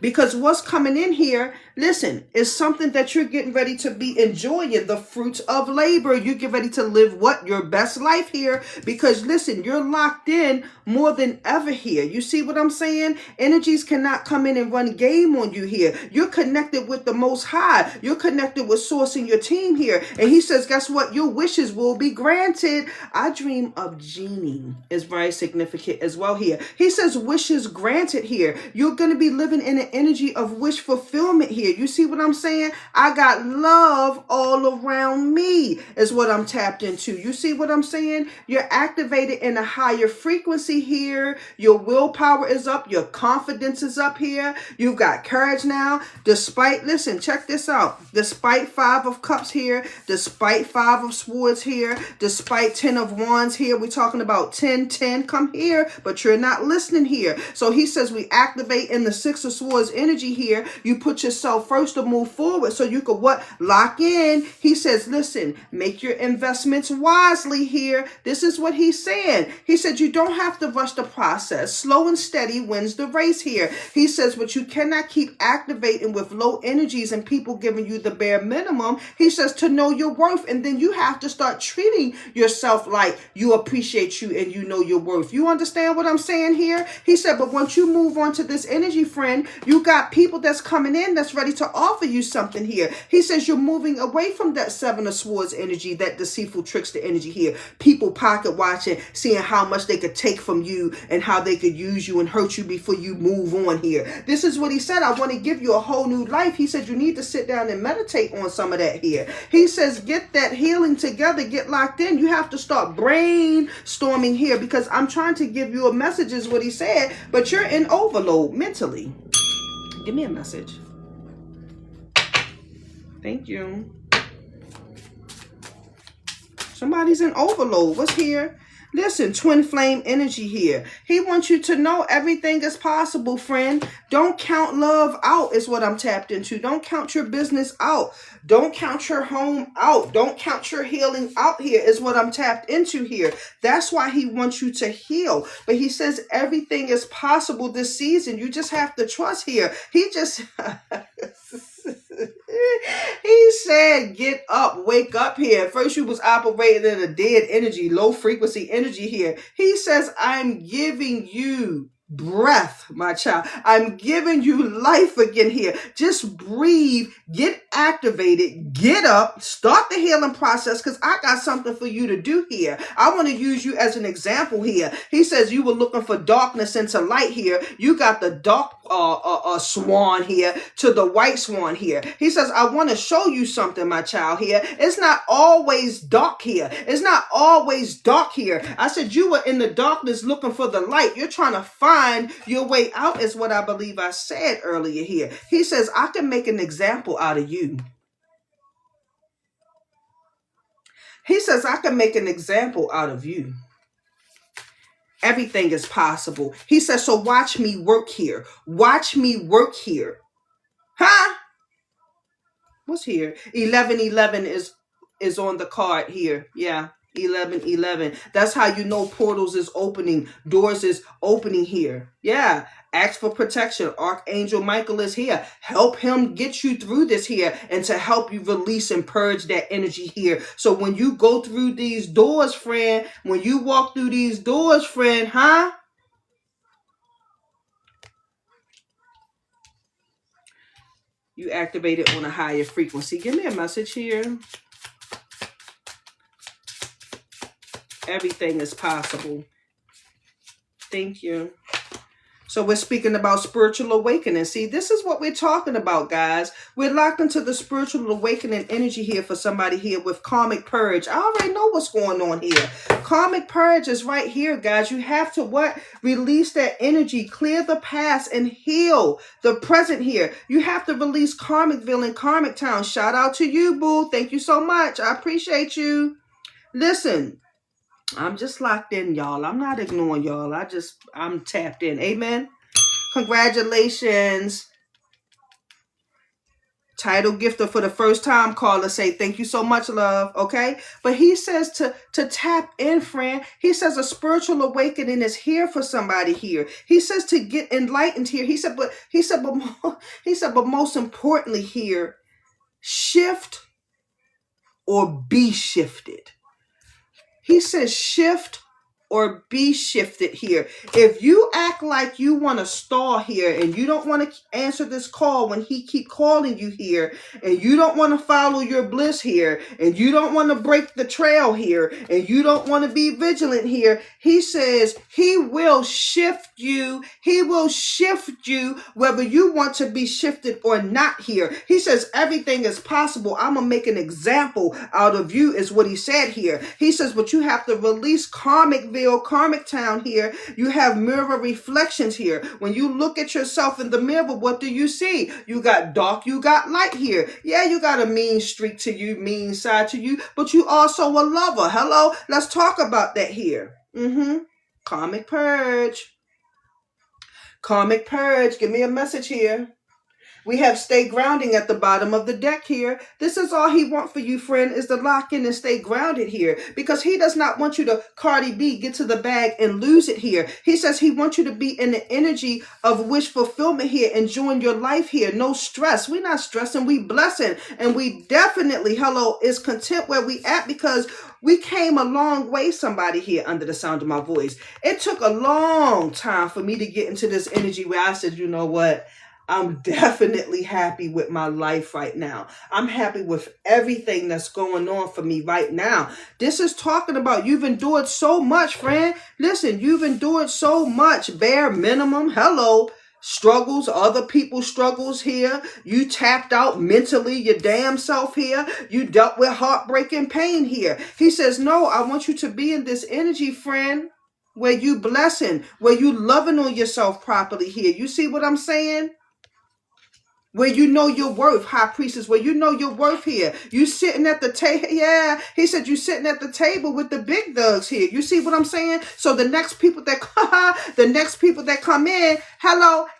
Because what's coming in here, listen, is something that you're getting ready to be enjoying, the fruits of labor. You get ready to live what? Your best life here. Because listen, you're locked in more than ever here. You see what I'm saying? Energies cannot come in and run game on you here. You're connected with the Most High. You're connected with Source and your team here. And he says, guess what? Your wishes will be granted. I dream of Genie is very significant as well here. He says wishes granted here. You're going to be living in an energy of wish fulfillment here. You see what I'm saying? I got love all around me is what I'm tapped into. You see what I'm saying? You're activated in a higher frequency here. Your willpower is up. Your confidence is up here. You've got courage now. Despite, listen, check this out. Despite 5 of Cups here, despite 5 of Swords here, despite 10 of Wands here, we're talking about 10, 10, come here, but you're not listening here. So he says we activate in the 6 of Swords energy here. You put yourself first to move forward so you could what? Lock in. He says, listen, make your investments wisely here. This is what he's saying. He said you don't have to rush the process. Slow and steady wins the race here. He says, but you cannot keep activating with low energies and people giving you the bare minimum. He says to know your worth, and then you have to start treating yourself like you appreciate you and you know your worth. You understand what I'm saying here? He said, but once you move on to this energy, friend, you got people that's coming in that's ready to offer you something here. He says you're moving away from that 7 of Swords energy, that deceitful trickster energy here. People pocket watching, seeing how much they could take from you and how they could use you and hurt you before you move on here. This is what he said. I want to give you a whole new life. He said you need to sit down and meditate on some of that here. He says get that healing together, get locked in. You have to start brainstorming here, because I'm trying to give you a message is what he said, but you're in overload mentally. Give me a message. Thank you. Somebody's in overload. What's here? Listen, twin flame energy here. He wants you to know everything is possible, friend. Don't count love out is what I'm tapped into. Don't count your business out. Don't count your home out. Don't count your healing out here is what I'm tapped into here. That's why he wants you to heal. But he says everything is possible this season. You just have to trust here. He just... He said, get up, wake up here. First you was operating in a dead energy, low frequency energy here. He says, I'm giving you breath, my child. I'm giving you life again here. Just breathe. Get activated. Get up, start the healing process, because I got something for you to do here. I want to use you as an example here. He says you were looking for darkness into light here. You got the dark swan here to the white swan here. He says, I want to show you something, my child here. It's not always dark here. It's not always dark here. I said you were in the darkness looking for the light. You're trying to find your way out, is what I believe I said earlier here. He says, I can make an example out of you. He says, I can make an example out of you. Everything is possible. He says, so watch me work here. Watch me work here. Huh? What's here? 1111 is on the card here. Yeah. 1111. That's how you know portals is opening. Doors is opening here. Yeah. Ask for protection. Archangel Michael is here. Help him get you through this here and to help you release and purge that energy here. So when you go through these doors, friend, when you walk through these doors, friend, huh? You activate it on a higher frequency. Give me a message here. Everything is possible. Thank you. So we're speaking about spiritual awakening. See, this is what we're talking about, guys. We're locked into the spiritual awakening energy here for somebody here with karmic purge. I already know what's going on here. Karmic purge is right here, guys. You have to what? Release that energy, clear the past, and heal the present here. You have to release Karmicville and Karmic Town. Shout out to you, boo. Thank you so much. I appreciate you. Listen. I'm just locked in, y'all. I'm not ignoring y'all. I'm tapped in. Amen. Congratulations. Title gifter for the first time caller. Say thank you so much, love. Okay. But he says to tap in, friend. He says a spiritual awakening is here for somebody here. He says to get enlightened here. He said, but most importantly here, shift or be shifted. He says shift or be shifted here. If you act like you want to stall here and you don't want to answer this call when he keep calling you here, and you don't want to follow your bliss here, and you don't want to break the trail here, and you don't want to be vigilant here, he says he will shift you. He will shift you whether you want to be shifted or not here. He says everything is possible. I'm going to make an example out of you is what he said here. He says, but you have to release Karmicville, Karmic Town here. You have mirror reflections here. When you look at yourself in the mirror, what do you see? You got dark, you got light here. Yeah, you got a mean streak to you, mean side to you, but you also a lover. Hello, let's talk about that here. Karmic purge. Karmic purge. Give me a message here. We have stay grounding at the bottom of the deck here. This is all he wants for you, friend, is to lock in and stay grounded here. Because he does not want you to, Cardi B, get to the bag and lose it here. He says he wants you to be in the energy of wish fulfillment here, enjoying your life here. No stress. We're not stressing. We blessing. And we definitely, is content where we at, because we came a long way, somebody here under the sound of my voice. It took a long time for me to get into this energy where I said, you know what? I'm definitely happy with my life right now. I'm happy with everything that's going on for me right now. This is talking about you've endured so much, friend. Listen, you've endured so much. Bare minimum. Struggles, other people's struggles here. You tapped out mentally, your damn self here. You dealt with heartbreak and pain here. He says, no, I want you to be in this energy, friend, where you blessing, where you loving on yourself properly here. You see what I'm saying? Where you know your worth, high priestess, where you know your worth here. You sitting at the table. Yeah, he said you sitting at the table with the big dogs here. You see what I'm saying? So the next people that come in,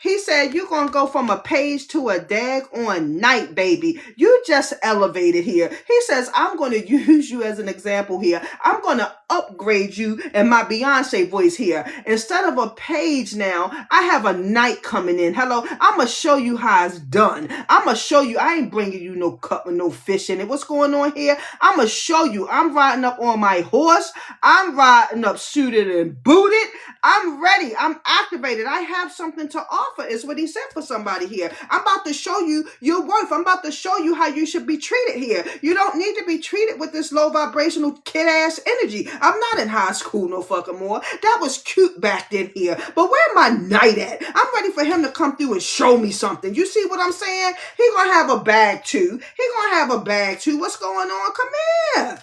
he said you're going to go from a page to a daggone night, baby. You just elevated here. He says, I'm going to use you as an example here. I'm going to upgrade you in my Beyonce voice here. Instead of a page now, I have a night coming in. I'm going to show you how it's done done. I'm going to show you. I ain't bringing you no cup with no fish in it. What's going on here? I'm going to show you. I'm riding up on my horse. I'm riding up suited and booted. I'm ready. I'm activated. I have something to offer is what he said for somebody here. I'm about to show you your worth. I'm about to show you how you should be treated here. You don't need to be treated with this low vibrational kid-ass energy. I'm not in high school no fucking more. That was cute back then here. But where my knight at? I'm ready for him to come through and show me something. You see what I'm saying? He gonna have a bag too. He gonna have a bag too. What's going on? Come here.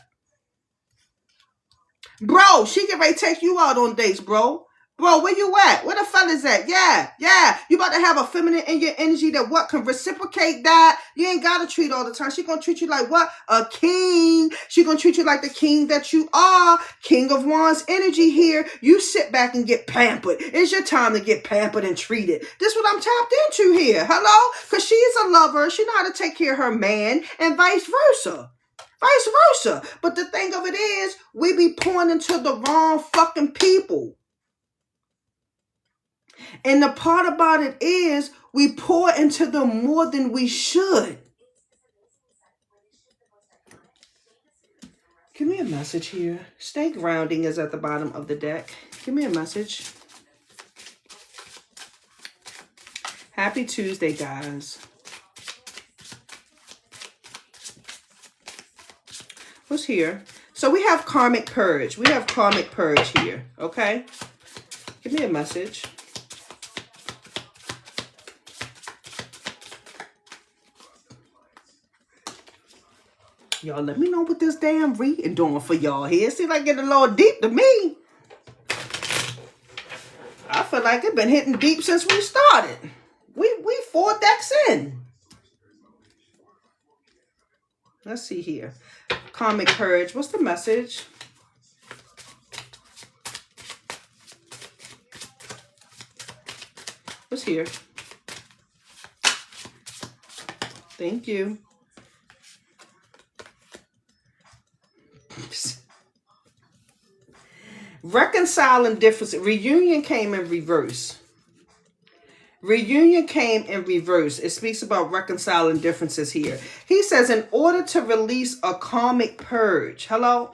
Bro, she can ready to take you out on dates, bro. Bro, where you at? Where the fellas at? Yeah. You about to have a feminine in your energy that what can reciprocate that. You ain't got to treat all the time. She gonna treat you like what? A king. She gonna treat you like the king that you are. King of Wands energy here. You sit back and get pampered. It's your time to get pampered and treated. This is what I'm tapped into here. Hello? Because she's a lover. She know how to take care of her man and vice versa. Vice versa. But the thing of it is, we be pouring into the wrong fucking people. And the part about it is, we pour into them more than we should. Give me a message here. Stay grounding is at the bottom of the deck. Give me a message. Happy Tuesday, guys. What's here? So we have karmic purge. We have karmic purge here. Okay? Give me a message. Y'all let me know what this damn reading doing for y'all here. Seems like getting a little deep to me. I feel like it's been hitting deep since we started. We 4 decks in. Let's see here. Karmic purge. What's the message? What's here? Thank you. Reconciling differences. Reunion came in reverse. Reunion came in reverse. It speaks about reconciling differences here. He says, in order to release a karmic purge. Hello?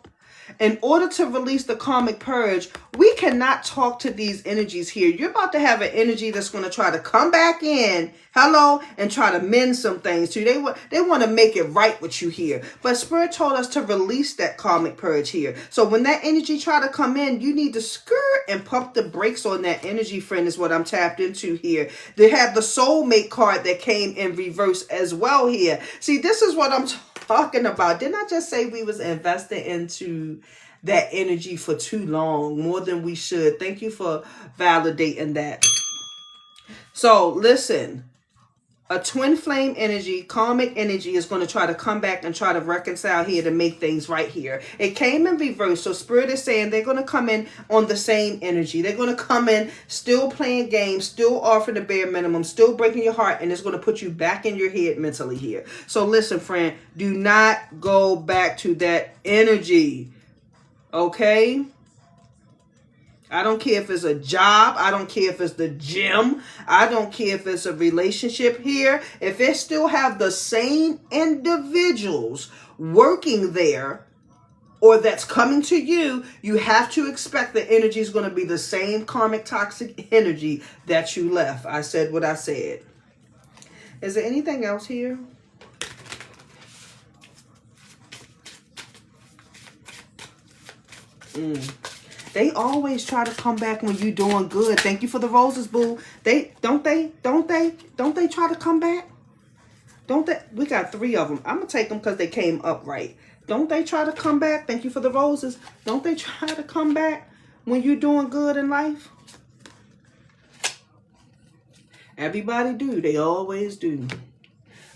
In order to release the karmic purge, we cannot talk to these energies here. You're about to have an energy that's going to try to come back in, hello, and try to mend some things too. They want to make it right with you here. But Spirit told us to release that karmic purge here. So when that energy try to come in, you need to skirt and pump the brakes on that energy, friend, is what I'm tapped into here. They have the soulmate card that came in reverse as well here. See, this is what I'm talking about. Didn't I just say we was investing into that energy for too long, more than we should? Thank you for validating that. So listen, a twin flame energy, karmic energy is going to try to come back and try to reconcile here to make things right here. It came in reverse. So Spirit is saying they're going to come in on the same energy. They're going to come in still playing games, still offering the bare minimum, still breaking your heart, and it's going to put you back in your head mentally here. So listen, friend, do not go back to that energy. Okay? I don't care if it's a job. I don't care if it's the gym. I don't care if it's a relationship here. If it still have the same individuals working there or that's coming to you, you have to expect the energy is going to be the same karmic toxic energy that you left. I said what I said. Is there anything else here? They always try to come back when you're doing good. Thank you for the roses, boo. Don't they try to come back? Don't they? We got 3 of them. I'm gonna take them because they came up right. Don't they try to come back? Thank you for the roses. Don't they try to come back when you're doing good in life? Everybody do. They always do.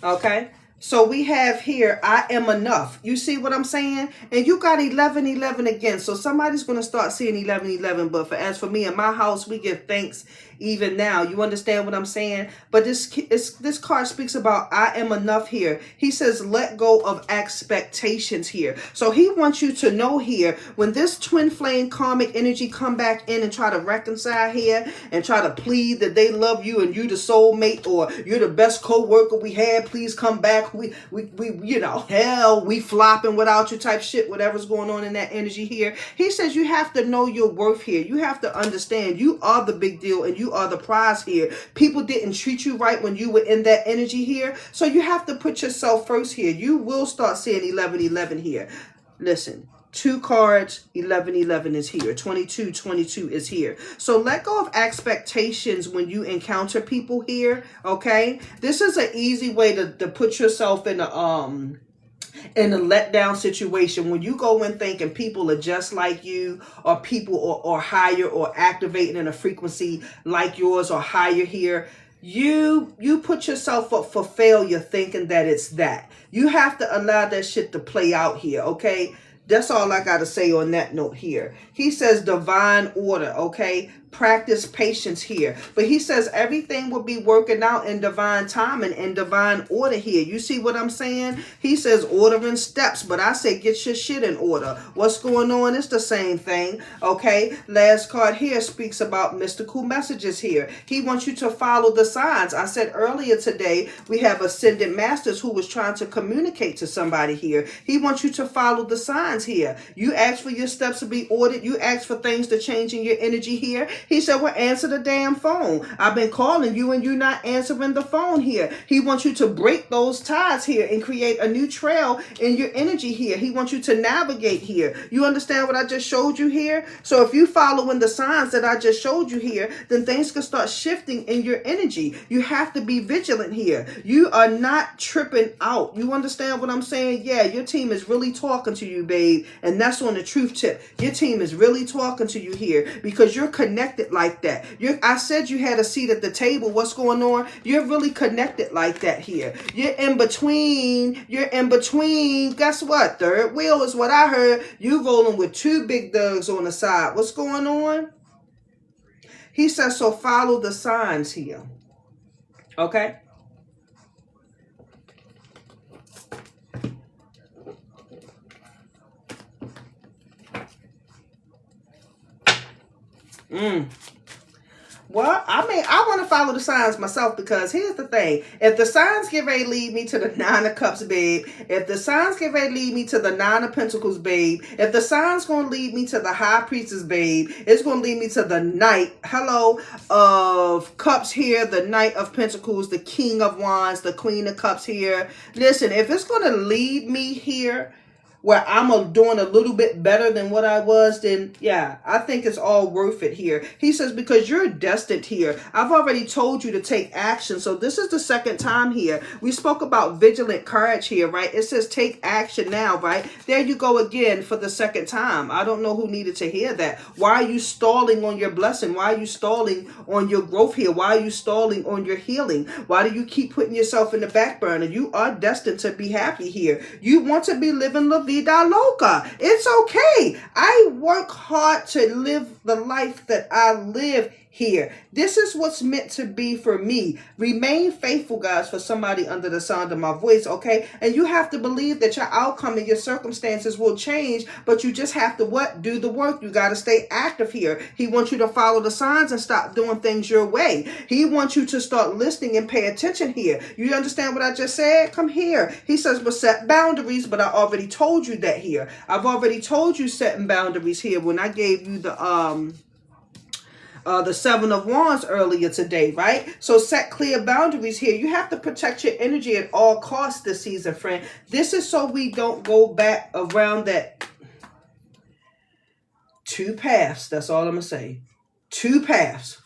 Okay. So we have here, I am enough. You see what I'm saying? And you got 1111 again. So somebody's going to start seeing 1111. But as for me in my house, we give thanks even now. You understand what I'm saying? But this card speaks about I am enough here. He says let go of expectations here. So he wants you to know here, when this twin flame karmic energy come back in and try to reconcile here and try to plead that they love you and you the soulmate or you're the best co-worker we had, please come back. We you know, hell, we flopping without you type shit, whatever's going on in that energy here. He says you have to know your worth here. You have to understand you are the big deal and you are the prize here. People didn't treat you right when you were in that energy here. So you have to put yourself first here. You will start seeing 1111 here. Listen. 2 cards, 1111 is here. 2222 is here. So let go of expectations when you encounter people here, okay? This is an easy way to put yourself in a letdown situation. When you go in thinking people are just like you, or people are higher or activating in a frequency like yours or higher here, you put yourself up for failure thinking that it's that. You have to allow that shit to play out here, okay? That's all I got to say on that note here. He says divine order, okay? Practice patience here. But he says everything will be working out in divine timing and divine order here. You see what I'm saying? He says order in steps, but I say get your shit in order. What's going on? It's the same thing, okay? Last card here speaks about mystical messages here. He wants you to follow the signs. I said earlier today, we have ascended masters who was trying to communicate to somebody here. He wants you to follow the signs here. You ask for your steps to be ordered. You ask for things to change in your energy here. He said, well, answer the damn phone. I've been calling you and you're not answering the phone here. He wants you to break those ties here and create a new trail in your energy here. He wants you to navigate here. You understand what I just showed you here? So if you following the signs that I just showed you here, then things can start shifting in your energy. You have to be vigilant here. You are not tripping out. You understand what I'm saying? Yeah, your team is really talking to you, babe. And that's on the truth tip. Your team is really talking to you here because you're connected like that. I said you had a seat at the table. What's going on? You're really connected like that here. You're in between. You're in between. Guess what? Third wheel is what I heard. You rolling with 2 big dogs on the side. What's going on? He says, so follow the signs here. Okay? Well, I mean, I want to follow the signs myself because here's the thing. If the signs get ready to lead me to the 9 of Cups, babe, if the signs get ready to lead me to the 9 of Pentacles, babe, if the signs going to lead me to the High Priestess, babe, it's going to lead me to the Knight, of Cups here, the Knight of Pentacles, the King of Wands, the Queen of Cups here. Listen, if it's going to lead me here where I'm doing a little bit better than what I was, then yeah, I think it's all worth it here. He says, because you're destined here. I've already told you to take action. So this is the second time here. We spoke about vigilant courage here, right? It says take action now, right? There you go again for the second time. I don't know who needed to hear that. Why are you stalling on your blessing? Why are you stalling on your growth here? Why are you stalling on your healing? Why do you keep putting yourself in the back burner? You are destined to be happy here. You want to be living la vida loca. It's okay. I work hard to live the life that I live here. This is what's meant to be for me. Remain faithful, guys, for somebody under the sound of my voice, okay? And you have to believe that your outcome and your circumstances will change, but you just have to what? Do the work. You got to stay active here. He wants you to follow the signs and stop doing things your way. He wants you to start listening and pay attention here. You understand what I just said? Come here. He says, but set boundaries, but I already told you that here. I've already told you setting boundaries here when I gave you the 7 of Wands earlier today, right? So set clear boundaries here. You have to protect your energy at all costs this season, friend. This is so we don't go back around that 2 paths. That's all I'm going to say. 2 paths.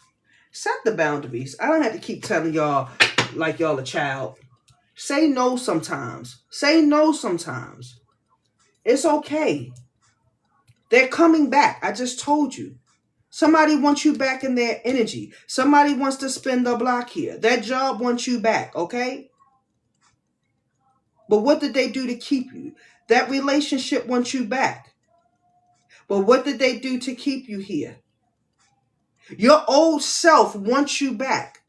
Set the boundaries. I don't have to keep telling y'all like y'all a child. Say no sometimes. Say no sometimes. It's okay. They're coming back. I just told you. Somebody wants you back in their energy. Somebody wants to spin the block here. That job wants you back, okay? But what did they do to keep you? That relationship wants you back. But what did they do to keep you here? Your old self wants you back.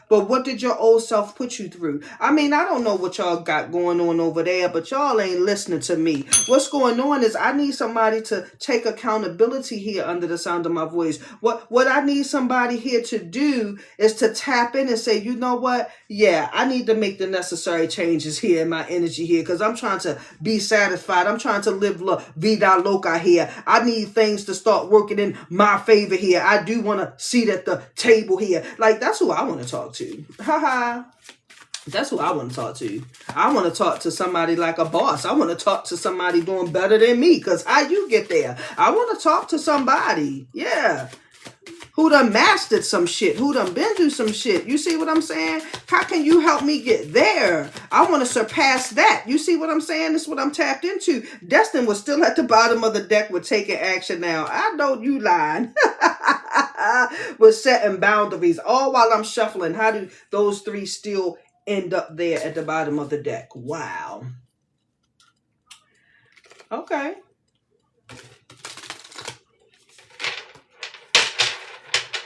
But what did your old self put you through? I mean, I don't know what y'all got going on over there, but y'all ain't listening to me. What's going on is I need somebody to take accountability here under the sound of my voice. What I need somebody here to do is to tap in and say, you know what? Yeah, I need to make the necessary changes here in my energy here because I'm trying to be satisfied. I'm trying to live la vida loca here. I need things to start working in my favor here. I do want to sit at the table here. Like, that's who I want to talk to. Haha. That's who I want to talk to. I want to talk to somebody like a boss. I want to talk to somebody doing better than me. Because how you get there? I want to talk to somebody. Yeah. Who done mastered some shit. Who done been through some shit. You see what I'm saying? How can you help me get there? I want to surpass that. You see what I'm saying? This is what I'm tapped into. Destin was still at the bottom of the deck with taking action now. I know you lying. With setting boundaries. All while I'm shuffling. How do those three still end up there at the bottom of the deck? Wow. Okay.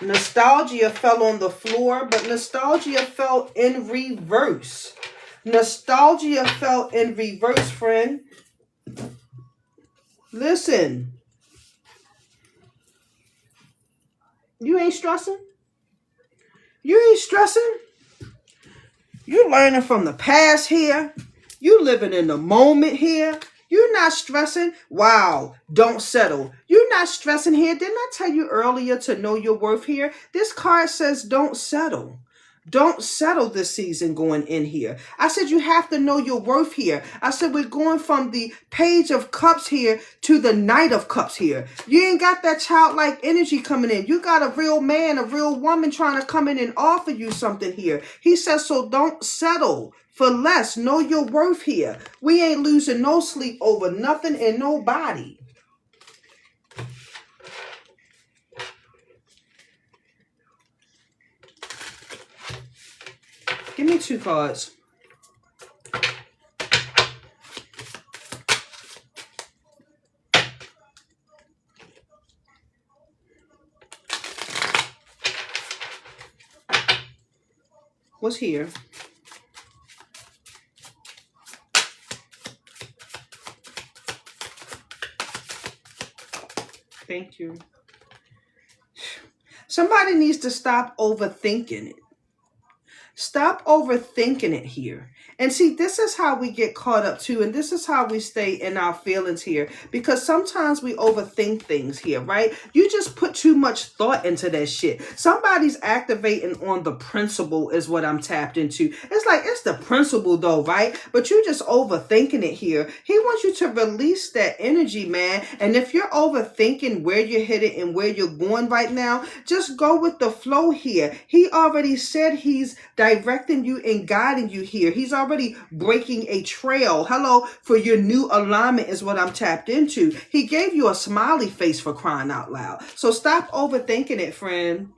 Nostalgia fell on the floor, but nostalgia fell in reverse. Nostalgia fell in reverse, friend. Listen. You ain't stressing? You ain't stressing? You learning from the past here. You living in the moment here. You're not stressing. Wow. Don't settle. You're not stressing here. Didn't I tell you earlier to know your worth here? This card says don't settle. Don't settle this season going in here. I said you have to know your worth here. I said we're going from the Page of Cups here to the Knight of Cups here. You ain't got that childlike energy coming in. You got a real man, a real woman trying to come in and offer you something here. He says, so don't settle for less. Know your worth here. We ain't losing no sleep over nothing and nobody. Give me 2 cards. What's here? Thank you. Somebody needs to stop overthinking it. Stop overthinking it here. And see, this is how we get caught up too. And this is how we stay in our feelings here. Because sometimes we overthink things here, right? You just put too much thought into that shit. Somebody's activating on the principle is what I'm tapped into. It's like, it's the principle though, right? But you just overthinking it here. He wants you to release that energy, man. And if you're overthinking where you're headed and where you're going right now, just go with the flow here. He already said he's directing you and guiding you here. He's already breaking a trail. Hello, for your new alignment is what I'm tapped into. He gave you a smiley face for crying out loud. So stop overthinking it, friend.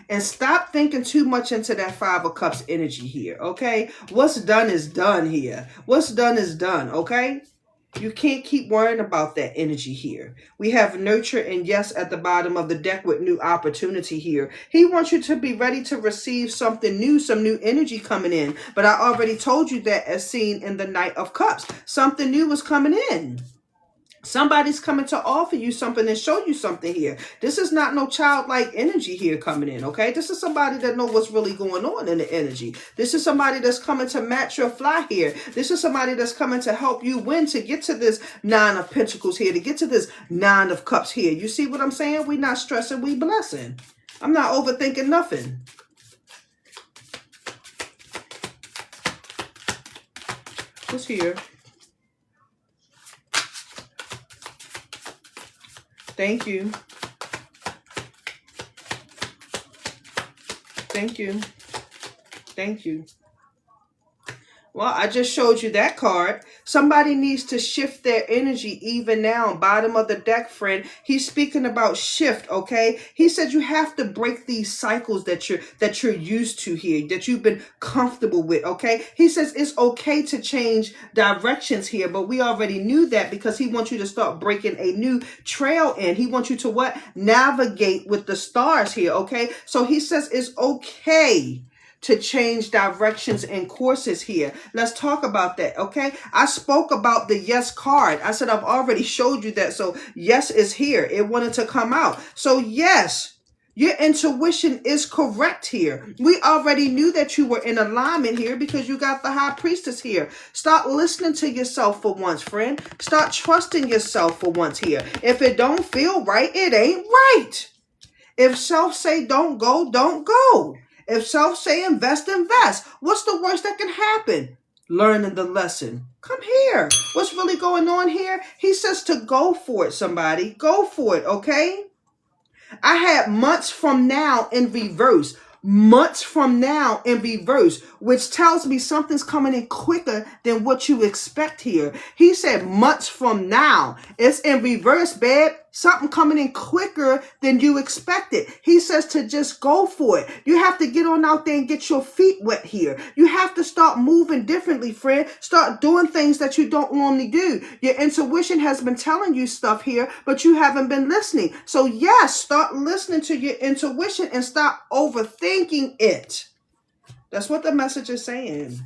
And stop thinking too much into that 5 of Cups energy here, okay? What's done is done here. What's done is done, okay? You can't keep worrying about that energy here. We have nurture and yes at the bottom of the deck with new opportunity here. He wants you to be ready to receive something new, some new energy coming in. But I already told you that as seen in the Knight of Cups. Something new is coming in. Somebody's coming to offer you something and show you something here. This is not no childlike energy here coming in, okay? This is somebody that knows what's really going on in the energy. This is somebody that's coming to match your fly here. This is somebody that's coming to help you win to get to this 9 of Pentacles here, to get to this 9 of Cups here. You see what I'm saying? We not stressing, we blessing. I'm not overthinking nothing. What's here? Thank you. Thank you. Thank you. Well, I just showed you that card. Somebody needs to shift their energy even now. Bottom of the deck, friend. He's speaking about shift, okay? He said you have to break these cycles that you're used to here, that you've been comfortable with, okay? He says it's okay to change directions here, but we already knew that because he wants you to start breaking a new trail in. He wants you to what? Navigate with the stars here, okay? So he says it's okay to change directions and courses here. Let's talk about that, okay? I spoke about the yes card. I said I've already showed you that. So yes is here. It wanted to come out. So yes, your intuition is correct here. We already knew that you were in alignment here because you got the high priestess here. Start listening to yourself for once, friend. Start trusting yourself for once here. If it don't feel right, it ain't right. If self say don't go, don't go. If self say invest, invest. What's the worst that can happen? Learning the lesson. Come here. What's really going on here? He says to go for it, somebody. Go for it, okay? I had months from now in reverse. Months from now in reverse, which tells me something's coming in quicker than what you expect here. He said months from now. It's in reverse, babe. Something coming in quicker than you expected. He says to just go for it. You have to get on out there and get your feet wet here. You have to start moving differently, friend. Start doing things that you don't normally do. Your intuition has been telling you stuff here, but you haven't been listening. So yes, start listening to your intuition and stop overthinking it. That's what the message is saying.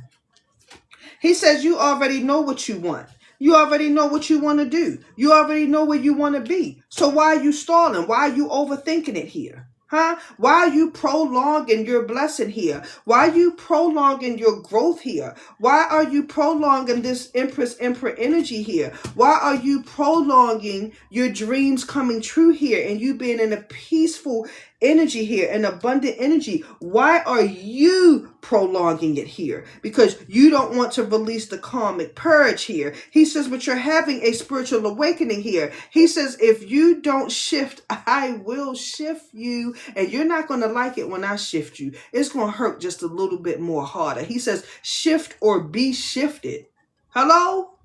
He says you already know what you want. You already know what you want to do. You already know where you want to be. So why are you stalling? Why are you overthinking it here? Huh? Why are you prolonging your blessing here? Why are you prolonging your growth here? Why are you prolonging this Empress Emperor energy here? Why are you prolonging your dreams coming true here and you being in a peaceful energy here, an abundant energy? Why are you prolonging it here? Because you don't want to release the karmic purge here. He says, but you're having a spiritual awakening here. He says, if you don't shift, I will shift you. And you're not going to like it when I shift you. It's going to hurt just a little bit more harder. He says, shift or be shifted. Hello?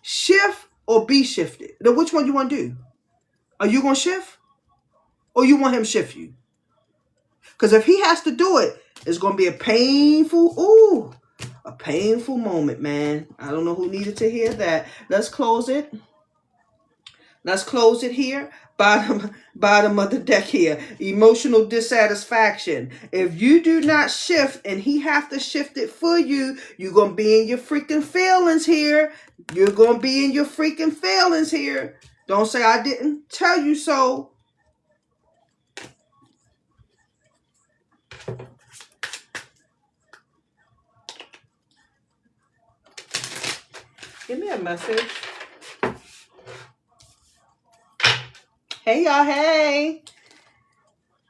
Shift or be shifted. Now, which one you want to do? Are you going to shift? Or you want him to shift you? Because if he has to do it, it's going to be a painful moment, man. I don't know who needed to hear that. Let's close it. Let's close it here. Bottom of the deck here. Emotional dissatisfaction. If you do not shift and he have to shift it for you, you're going to be in your freaking feelings here. You're going to be in your freaking feelings here. Don't say I didn't tell you so. Give me a message. Hey, y'all. Hey.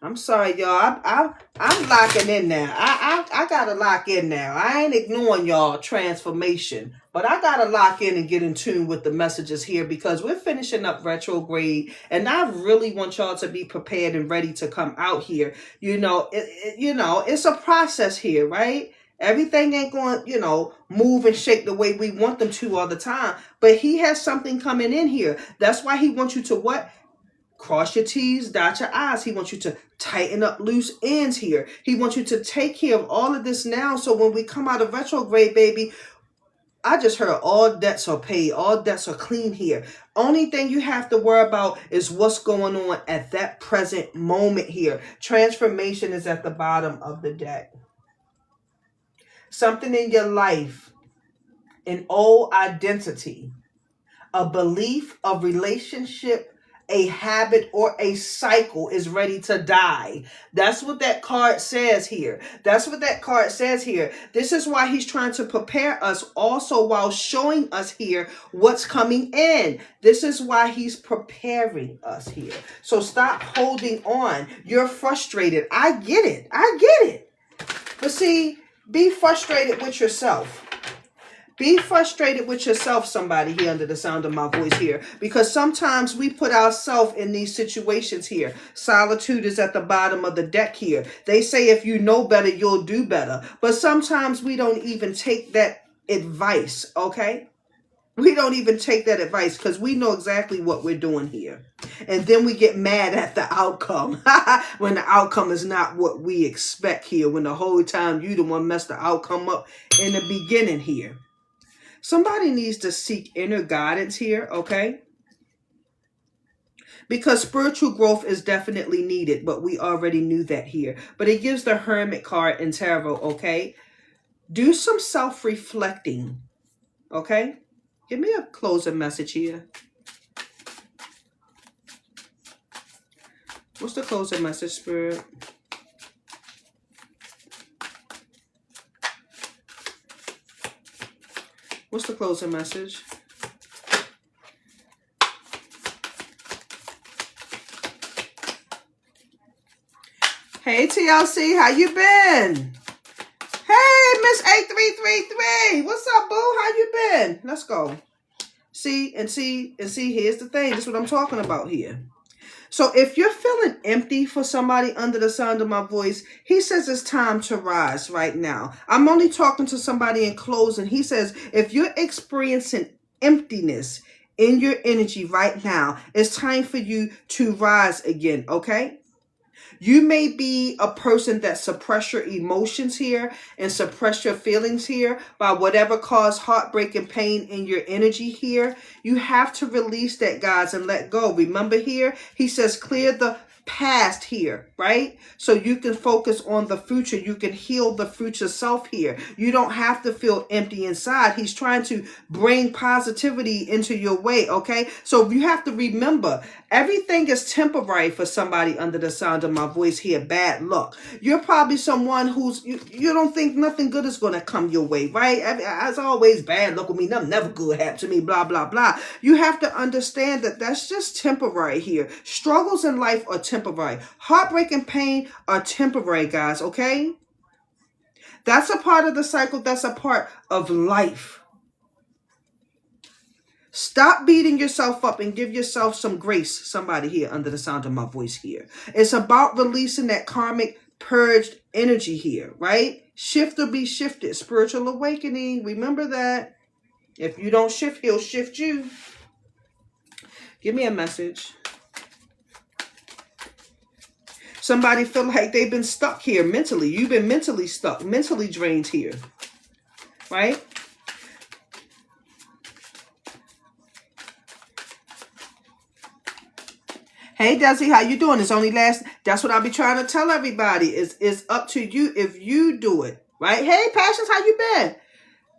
I'm sorry, y'all. I'm locking in now. I gotta lock in now. I ain't ignoring y'all transformation, but I gotta lock in and get in tune with the messages here because we're finishing up retrograde, and I really want y'all to be prepared and ready to come out here. You know, it's a process here, right? Everything ain't going, move and shake the way we want them to all the time. But he has something coming in here. That's why he wants you to what? Cross your T's, dot your I's. He wants you to tighten up loose ends here. He wants you to take care of all of this now. So when we come out of retrograde, baby, I just heard all debts are paid. All debts are clean here. Only thing you have to worry about is what's going on at that present moment here. Transformation is at the bottom of the deck. Something in your life, an old identity, a belief, a relationship, a habit, or a cycle is ready to die. That's what that card says here. That's what that card says here. This is why he's trying to prepare us also while showing us here what's coming in. This is why he's preparing us here. So stop holding on. You're frustrated. I get it. I get it. But see, be frustrated with yourself. Be frustrated with yourself, somebody here under the sound of my voice here. Because sometimes we put ourselves in these situations here. Solitude is at the bottom of the deck here. They say if you know better, you'll do better. But sometimes we don't even take that advice, okay? We don't even take that advice because we know exactly what we're doing here. And then we get mad at the outcome when the outcome is not what we expect here, when the whole time you the one messed the outcome up in the beginning here. Somebody needs to seek inner guidance here, okay? Because spiritual growth is definitely needed, but we already knew that here. But it gives the Hermit card in Tarot, okay? Do some self-reflecting, okay? Give me a closing message here. What's the closing message, Spirit? What's the closing message? Hey, TLC, how you been? Hey, Miss 8333. What's up, boo? How you been? Let's go. See, here's the thing. This is what I'm talking about here. So if you're feeling empty for somebody under the sound of my voice, he says it's time to rise right now. I'm only talking to somebody in closing. He says if you're experiencing emptiness in your energy right now, it's time for you to rise again, okay? You may be a person that suppress your emotions here and suppress your feelings here by whatever caused heartbreak and pain in your energy here. You have to release that, guys, and let go. Remember here, he says clear the past here, right? So you can focus on the future. You can heal the future self here. You don't have to feel empty inside. He's trying to bring positivity into your way, okay? So you have to remember, everything is temporary for somebody under the sound of my voice here. Bad luck. You're probably someone who's, you don't think nothing good is going to come your way, right? As always, bad luck with me. Nothing never good happened to me, blah, blah, blah. You have to understand that that's just temporary here. Struggles in life are temporary. Heartbreak and pain are temporary, guys, okay? That's a part of the cycle. That's a part of life. Stop beating yourself up and give yourself some grace. Somebody here under the sound of my voice here. It's about releasing that karmic purged energy here, right? Shift or be shifted. Spiritual awakening. Remember that. If you don't shift, he'll shift you. Give me a message. Somebody feel like they've been stuck here mentally. You've been mentally stuck, mentally drained here, right? Hey, Desi, how you doing? It's only last. That's what I'll be trying to tell everybody. It's up to you if you do it, right? Hey, Passions, how you been?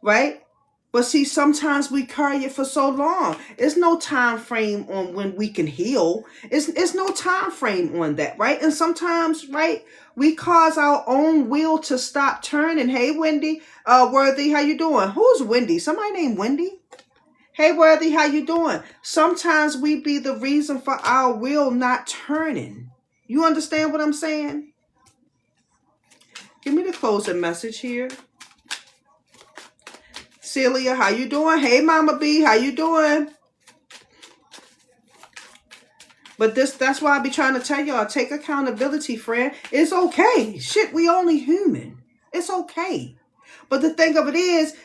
Right? But see, sometimes we carry it for so long. There's no time frame on when we can heal. It's no time frame on that, right? And sometimes, right, we cause our own will to stop turning. Hey, Wendy, Worthy, how you doing? Who's Wendy? Somebody named Wendy? Hey, Worthy, how you doing? Sometimes we be the reason for our will not turning. You understand what I'm saying? Give me the closing message here. Celia, how you doing? Hey, Mama B, how you doing? But that's why I be trying to tell y'all, take accountability, friend. It's okay. Shit, we only human. It's okay. But the thing of it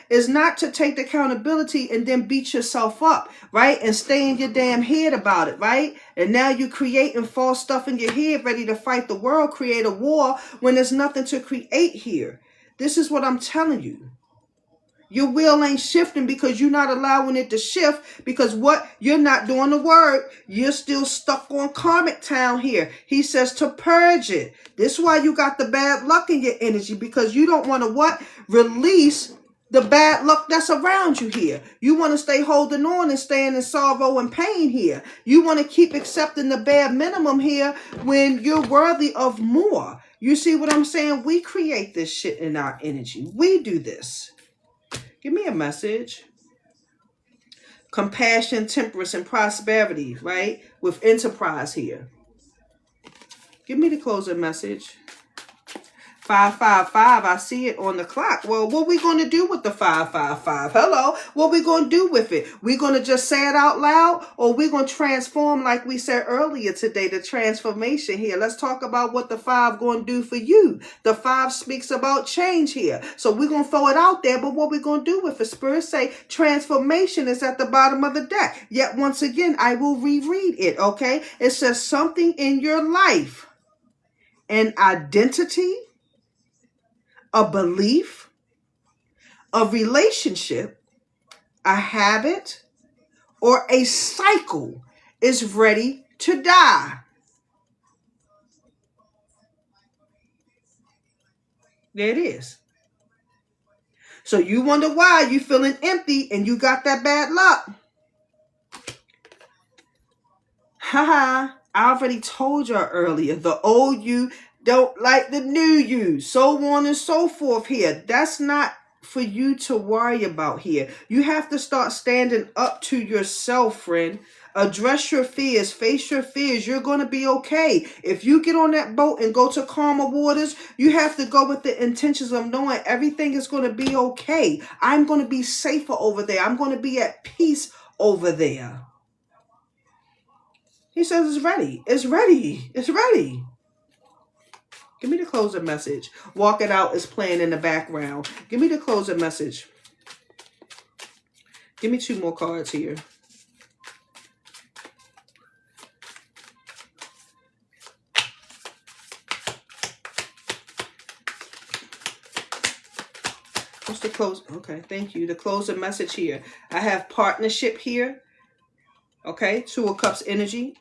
is not to take the accountability and then beat yourself up, right? And stay in your damn head about it, right? And now you creating false stuff in your head, ready to fight the world, create a war when there's nothing to create here. This is what I'm telling you. Your will ain't shifting because you're not allowing it to shift, because what? You're not doing the work. You're still stuck on karmic town here. He says to purge it. This is why you got the bad luck in your energy, because you don't want to what? Release the bad luck that's around you here. You want to stay holding on and staying in sorrow and pain here. You want to keep accepting the bare minimum here when you're worthy of more. You see what I'm saying? We create this shit in our energy. We do this. Give me a message. Compassion, temperance, and prosperity, right? With enterprise here. Give me the closing message. 555, I see it on the clock. Well, what we going to do with the 555? Hello, what we going to do with it? We going to just say it out loud, or we going to transform like we said earlier today, the transformation here. Let's talk about what the 5 going to do for you. The 5 speaks about change here. So we're going to throw it out there, but what we going to do with it? Spirit say transformation is at the bottom of the deck. Yet once again, I will reread it, okay? It says something in your life, an identity, a belief, a relationship, a habit, or a cycle is ready to die. There it is. So you wonder why you feeling empty and you got that bad luck. Haha, I already told y'all earlier, the old you don't like the new you, so on and so forth here. That's not for you to worry about here. You have to start standing up to yourself, friend. Address your fears, face your fears. You're going to be okay. If you get on that boat and go to calmer waters, you have to go with the intentions of knowing everything is going to be okay. I'm going to be safer over there. I'm going to be at peace over there. He says it's ready. It's ready. It's ready. Give me the closing message. Walk It Out is playing in the background. Give me the closing message. Give me 2 more cards here. What's the close? Okay, thank you. The closing message here. I have partnership here. Okay, 2 of Cups energy.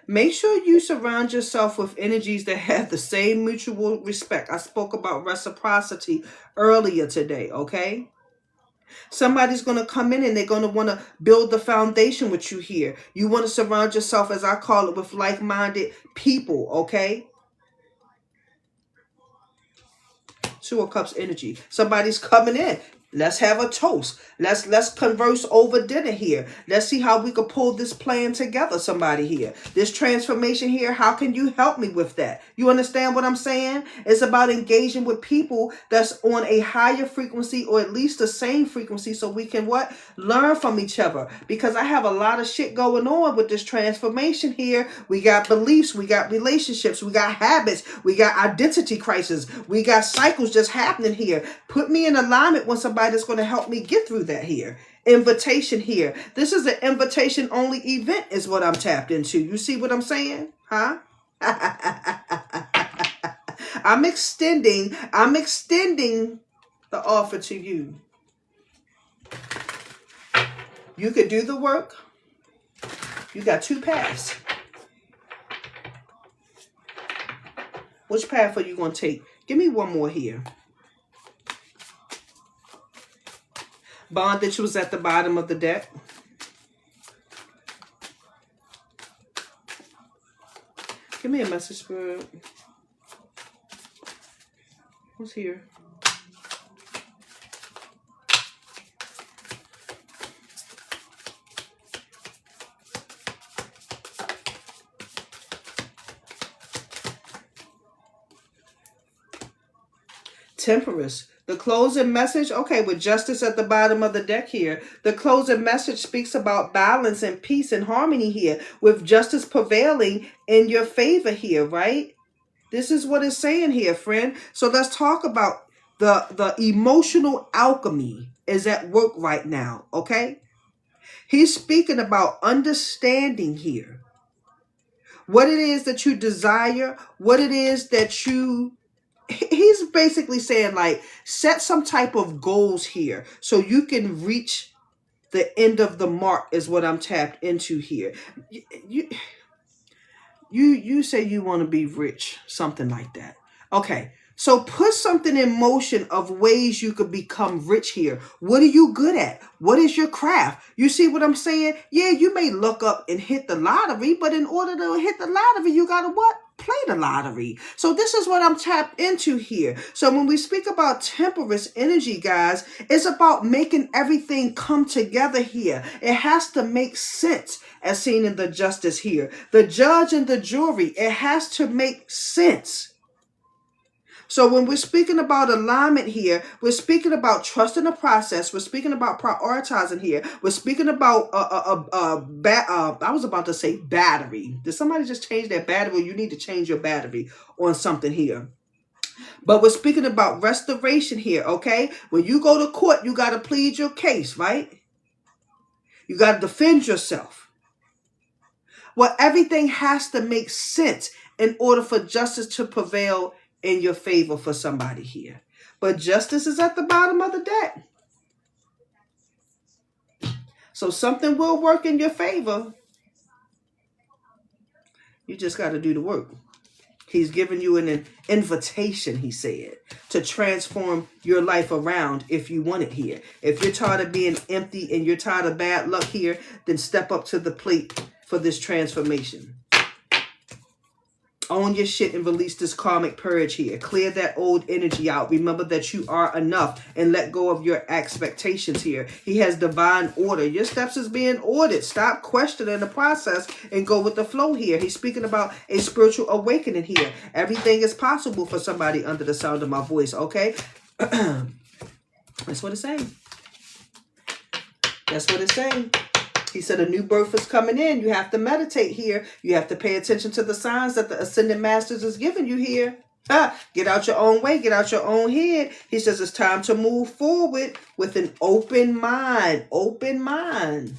Make sure you surround yourself with energies that have the same mutual respect. I spoke about reciprocity earlier today, okay? Somebody's going to come in and they're going to want to build the foundation with you here. You want to surround yourself, as I call it, with like-minded people, okay? 2 of Cups energy. Somebody's coming in. Let's have a toast. Let's converse over dinner here. Let's see how we could pull this plan together, somebody here. This transformation here, how can you help me with that? You understand what I'm saying? It's about engaging with people that's on a higher frequency, or at least the same frequency, so we can what? Learn from each other. Because I have a lot of shit going on with this transformation here. We got beliefs, we got relationships, we got habits, we got identity crisis, we got cycles just happening here. Put me in alignment with somebody that's going to help me get through that here. Invitation here. This is an invitation only event is what I'm tapped into. You see what I'm saying? Huh? I'm extending the offer to you. You could do the work. You got 2 paths. Which path are you going to take? Give me 1 more here. Bondage was at the bottom of the deck. Give me a message, Spirit. Who's here? Temperance. The closing message, okay, with justice at the bottom of the deck here. The closing message speaks about balance and peace and harmony here, with justice prevailing in your favor here, right? This is what it's saying here, friend. So let's talk about the emotional alchemy is at work right now, okay? He's speaking about understanding here. What it is that you desire, what it is that you... He's basically saying, like, set some type of goals here so you can reach the end of the mark is what I'm tapped into here. You say you want to be rich, something like that. Okay, so put something in motion of ways you could become rich here. What are you good at? What is your craft? You see what I'm saying? Yeah, you may look up and hit the lottery, but in order to hit the lottery, you got to what? Play the lottery. So this is what I'm tapped into here. So when we speak about temperance energy, guys, it's about making everything come together here. It has to make sense, as seen in the justice here. The judge and the jury, it has to make sense. So when we're speaking about alignment here, we're speaking about trusting the process. We're speaking about prioritizing here. We're speaking about I was about to say battery. Did somebody just change their battery? You need to change your battery on something here. But we're speaking about restoration here, okay? When you go to court, you got to plead your case, right? You got to defend yourself. Well, everything has to make sense in order for justice to prevail in your favor for somebody here. But justice is at the bottom of the deck. So something will work in your favor. You just got to do the work. He's giving you an invitation, he said, to transform your life around if you want it here. If you're tired of being empty and you're tired of bad luck here, then step up to the plate for this transformation. Own your shit and release this karmic purge here. Clear that old energy out. Remember that you are enough and let go of your expectations here. He has divine order. Your steps is being ordered. Stop questioning the process and go with the flow here. He's speaking about a spiritual awakening here. Everything is possible for somebody under the sound of my voice, okay? That's what it's saying. That's what it's saying. He said a new birth is coming in. You have to meditate here. You have to pay attention to the signs that the Ascended Masters is giving you here. Get out your own way. Get out your own head. He says it's time to move forward with an open mind. Open mind.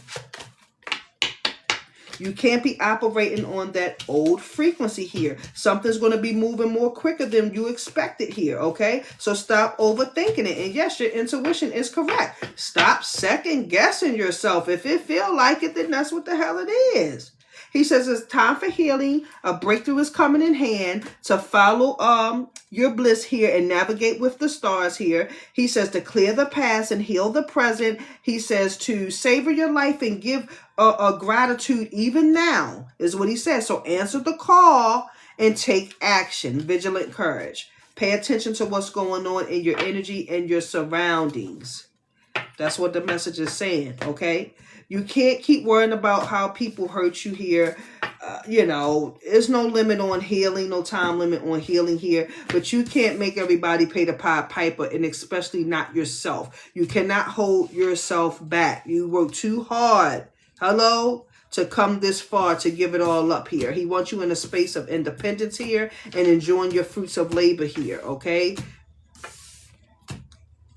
You can't be operating on that old frequency here. Something's going to be moving more quicker than you expected here, okay? So stop overthinking it. And yes, your intuition is correct. Stop second guessing yourself. If it feel like it, then that's what the hell it is. He says it's time for healing. A breakthrough is coming in hand to follow your bliss here and navigate with the stars here. He says to clear the past and heal the present. He says to savor your life and give a gratitude even now is what he says. So answer the call and take action. Vigilant courage. Pay attention to what's going on in your energy and your surroundings. That's what the message is saying, okay? You can't keep worrying about how people hurt you here. You know, there's no limit on healing, no time limit on healing here. But you can't make everybody pay the Pied Piper, and especially not yourself. You cannot hold yourself back. You work too hard, to come this far to give it all up here. He wants you in a space of independence here and enjoying your fruits of labor here, okay?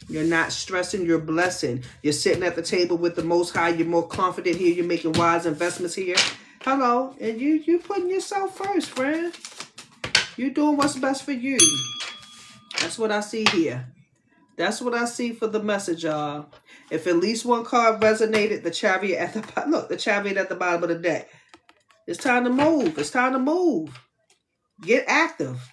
You're not stressing, you're blessing. You're sitting at the table with the Most High. You're more confident here. You're making wise investments here. And you putting yourself first, friend. You're doing what's best for you. That's what I see here. That's what I see for the message, y'all. If at least one card resonated, the Chariot at the Chariot at the bottom of the deck. It's time to move. It's time to move. Get active.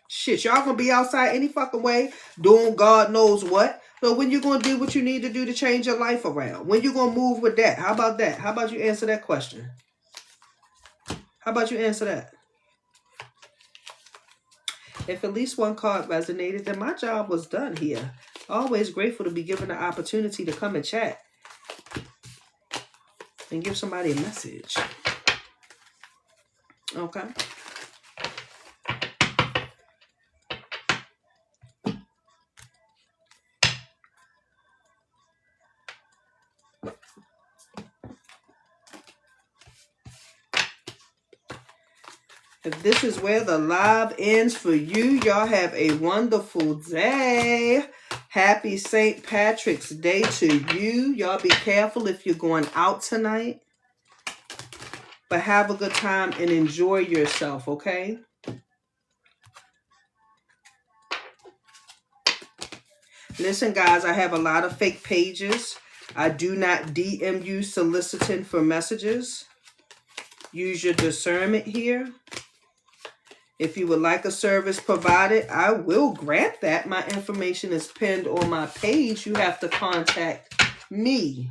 Shit, y'all gonna be outside any fucking way doing God knows what. So when you gonna do what you need to do to change your life around? When you gonna move with that? How about that? How about you answer that question? How about you answer that? If at least one card resonated, then my job was done here. Always grateful to be given the opportunity to come and chat and give somebody a message. Okay. If this is where the live ends for you, y'all have a wonderful day. Happy St. Patrick's Day to you. Y'all be careful if you're going out tonight. But have a good time and enjoy yourself, okay? Listen, guys, I have a lot of fake pages. I do not DM you soliciting for messages. Use your discernment here. If you would like a service provided, I will grant that. My information is pinned on my page. You have to contact me.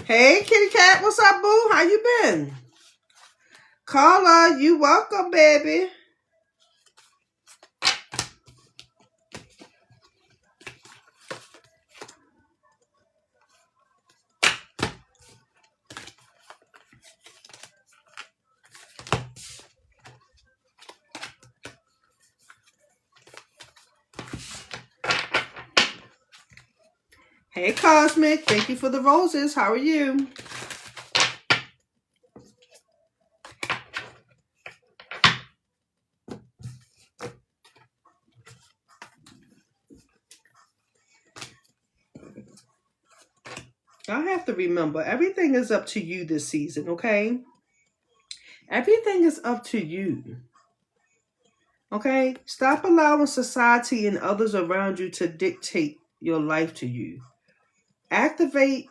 Hey, kitty cat, what's up, boo? How you been? Carla, you welcome, baby. Hey, Cosmic. Thank you for the roses. How are you? I have to remember, everything is up to you this season, okay? Everything is up to you. Okay? Stop allowing society and others around you to dictate your life to you. Activate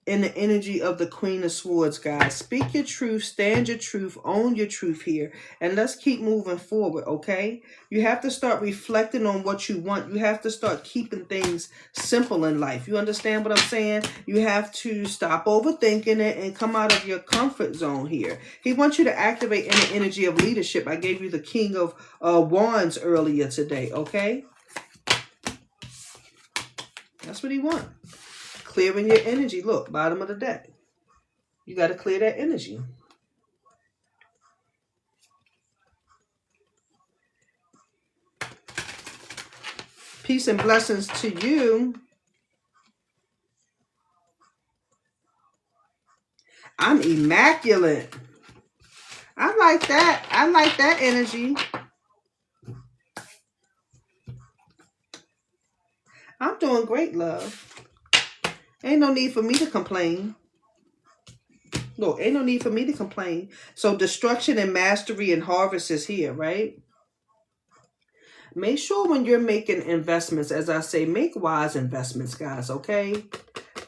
in the energy of the Queen of Swords, guys. Speak your truth, stand your truth, own your truth here, and let's keep moving forward, okay? You have to start reflecting on what you want. You have to start keeping things simple in life. You understand what I'm saying? You have to stop overthinking it and come out of your comfort zone here. He wants you to activate in the energy of leadership. I gave you the King of Wands earlier today, okay? That's what he wants. Clearing your energy. Look, bottom of the deck. You got to clear that energy. Peace and blessings to you. I'm immaculate. I like that. I like that energy. I'm doing great, love. Ain't no need for me to complain. Look, ain't no need for me to complain. So destruction and mastery and harvest is here, right? Make sure when you're making investments, as I say, make wise investments, guys, okay?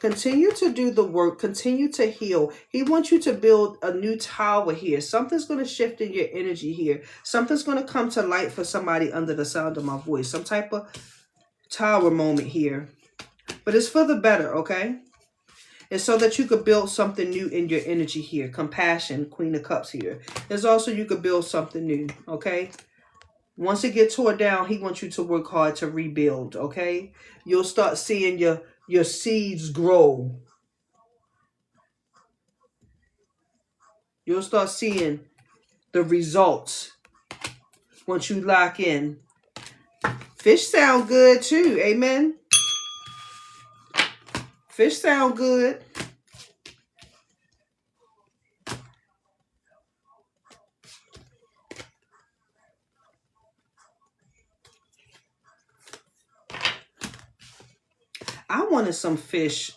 Continue to do the work. Continue to heal. He wants you to build a new tower here. Something's going to shift in your energy here. Something's going to come to light for somebody under the sound of my voice. Some type of tower moment here. But it's for the better, okay? It's so that you could build something new in your energy here. Compassion, Queen of Cups here. There's also you could build something new, okay? Once it gets tore down, he wants you to work hard to rebuild, okay? You'll start seeing your seeds grow. You'll start seeing the results once you lock in. Fish sound good too, amen? Fish sound good. I wanted some fish.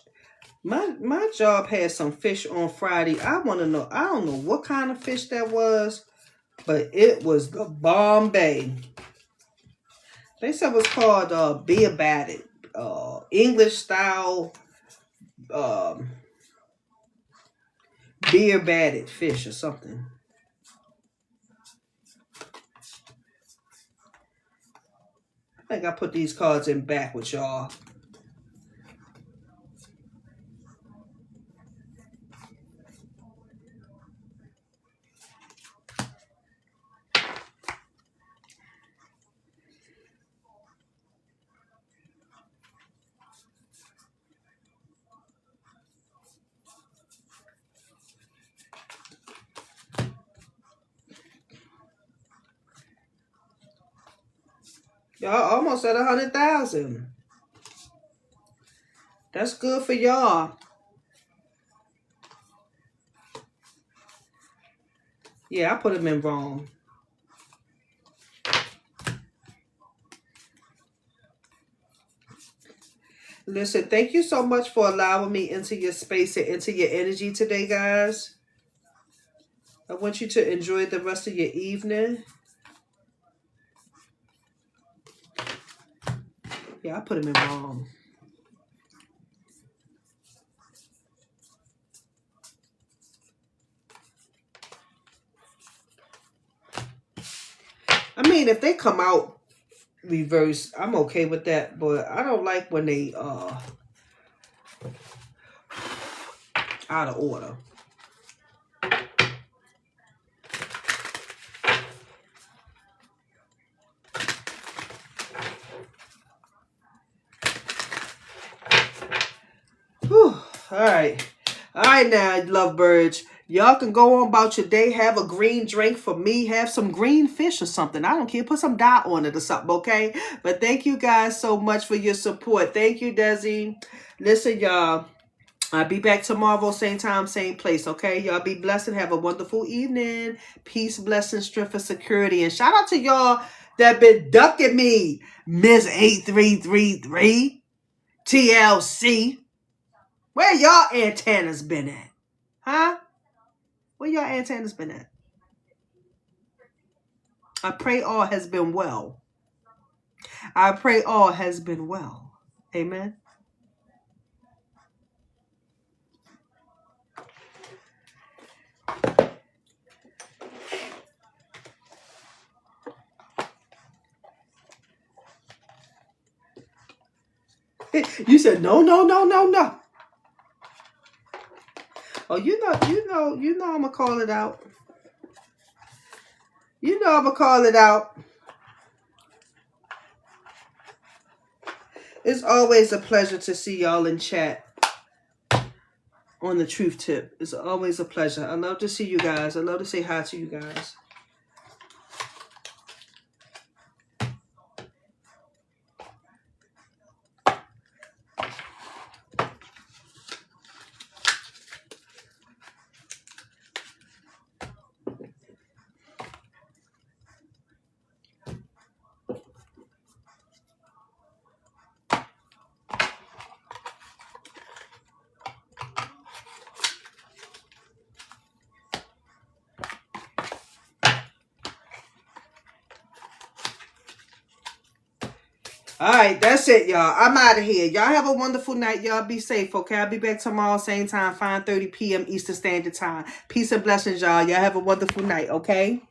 My job had some fish on Friday. I want to know. I don't know what kind of fish that was, but it was the Bombay. They said it was called beer batted, English style beer batted fish or something. I think I put these cards in back with y'all. Y'all almost at 100,000. That's good for y'all. Yeah, I put them in wrong. Listen, thank you so much for allowing me into your space and into your energy today, guys. I want you to enjoy the rest of your evening. Yeah, I put them in wrong. I mean, if they come out reverse, I'm okay with that, but I don't like when they out of order. Whew. All right now, lovebirds. Y'all can go on about your day. Have a green drink for me. Have some green fish or something. I don't care. Put some dye on it or something, okay? But thank you guys so much for your support. Thank you, Desi. Listen, y'all. I'll be back tomorrow, same time, same place, okay? Y'all be blessed and have a wonderful evening. Peace, blessing, strength, and security. And shout out to y'all that been ducking me. Miss 8333, TLC. Where y'all antennas been at? Huh? Where y'all antennas been at? I pray all has been well. I pray all has been well. Amen. You said no, no, no, no, no. Oh, you know I'm gonna call it out. You know I'm gonna call it out. It's always a pleasure to see y'all in chat on the truth tip. It's always a pleasure. I love to see you guys. I love to say hi to you guys. All right, that's it, y'all. I'm out of here. Y'all have a wonderful night. Y'all be safe, okay? I'll be back tomorrow, same time, 5:30 p.m. Eastern Standard Time. Peace and blessings, y'all. Y'all have a wonderful night, okay?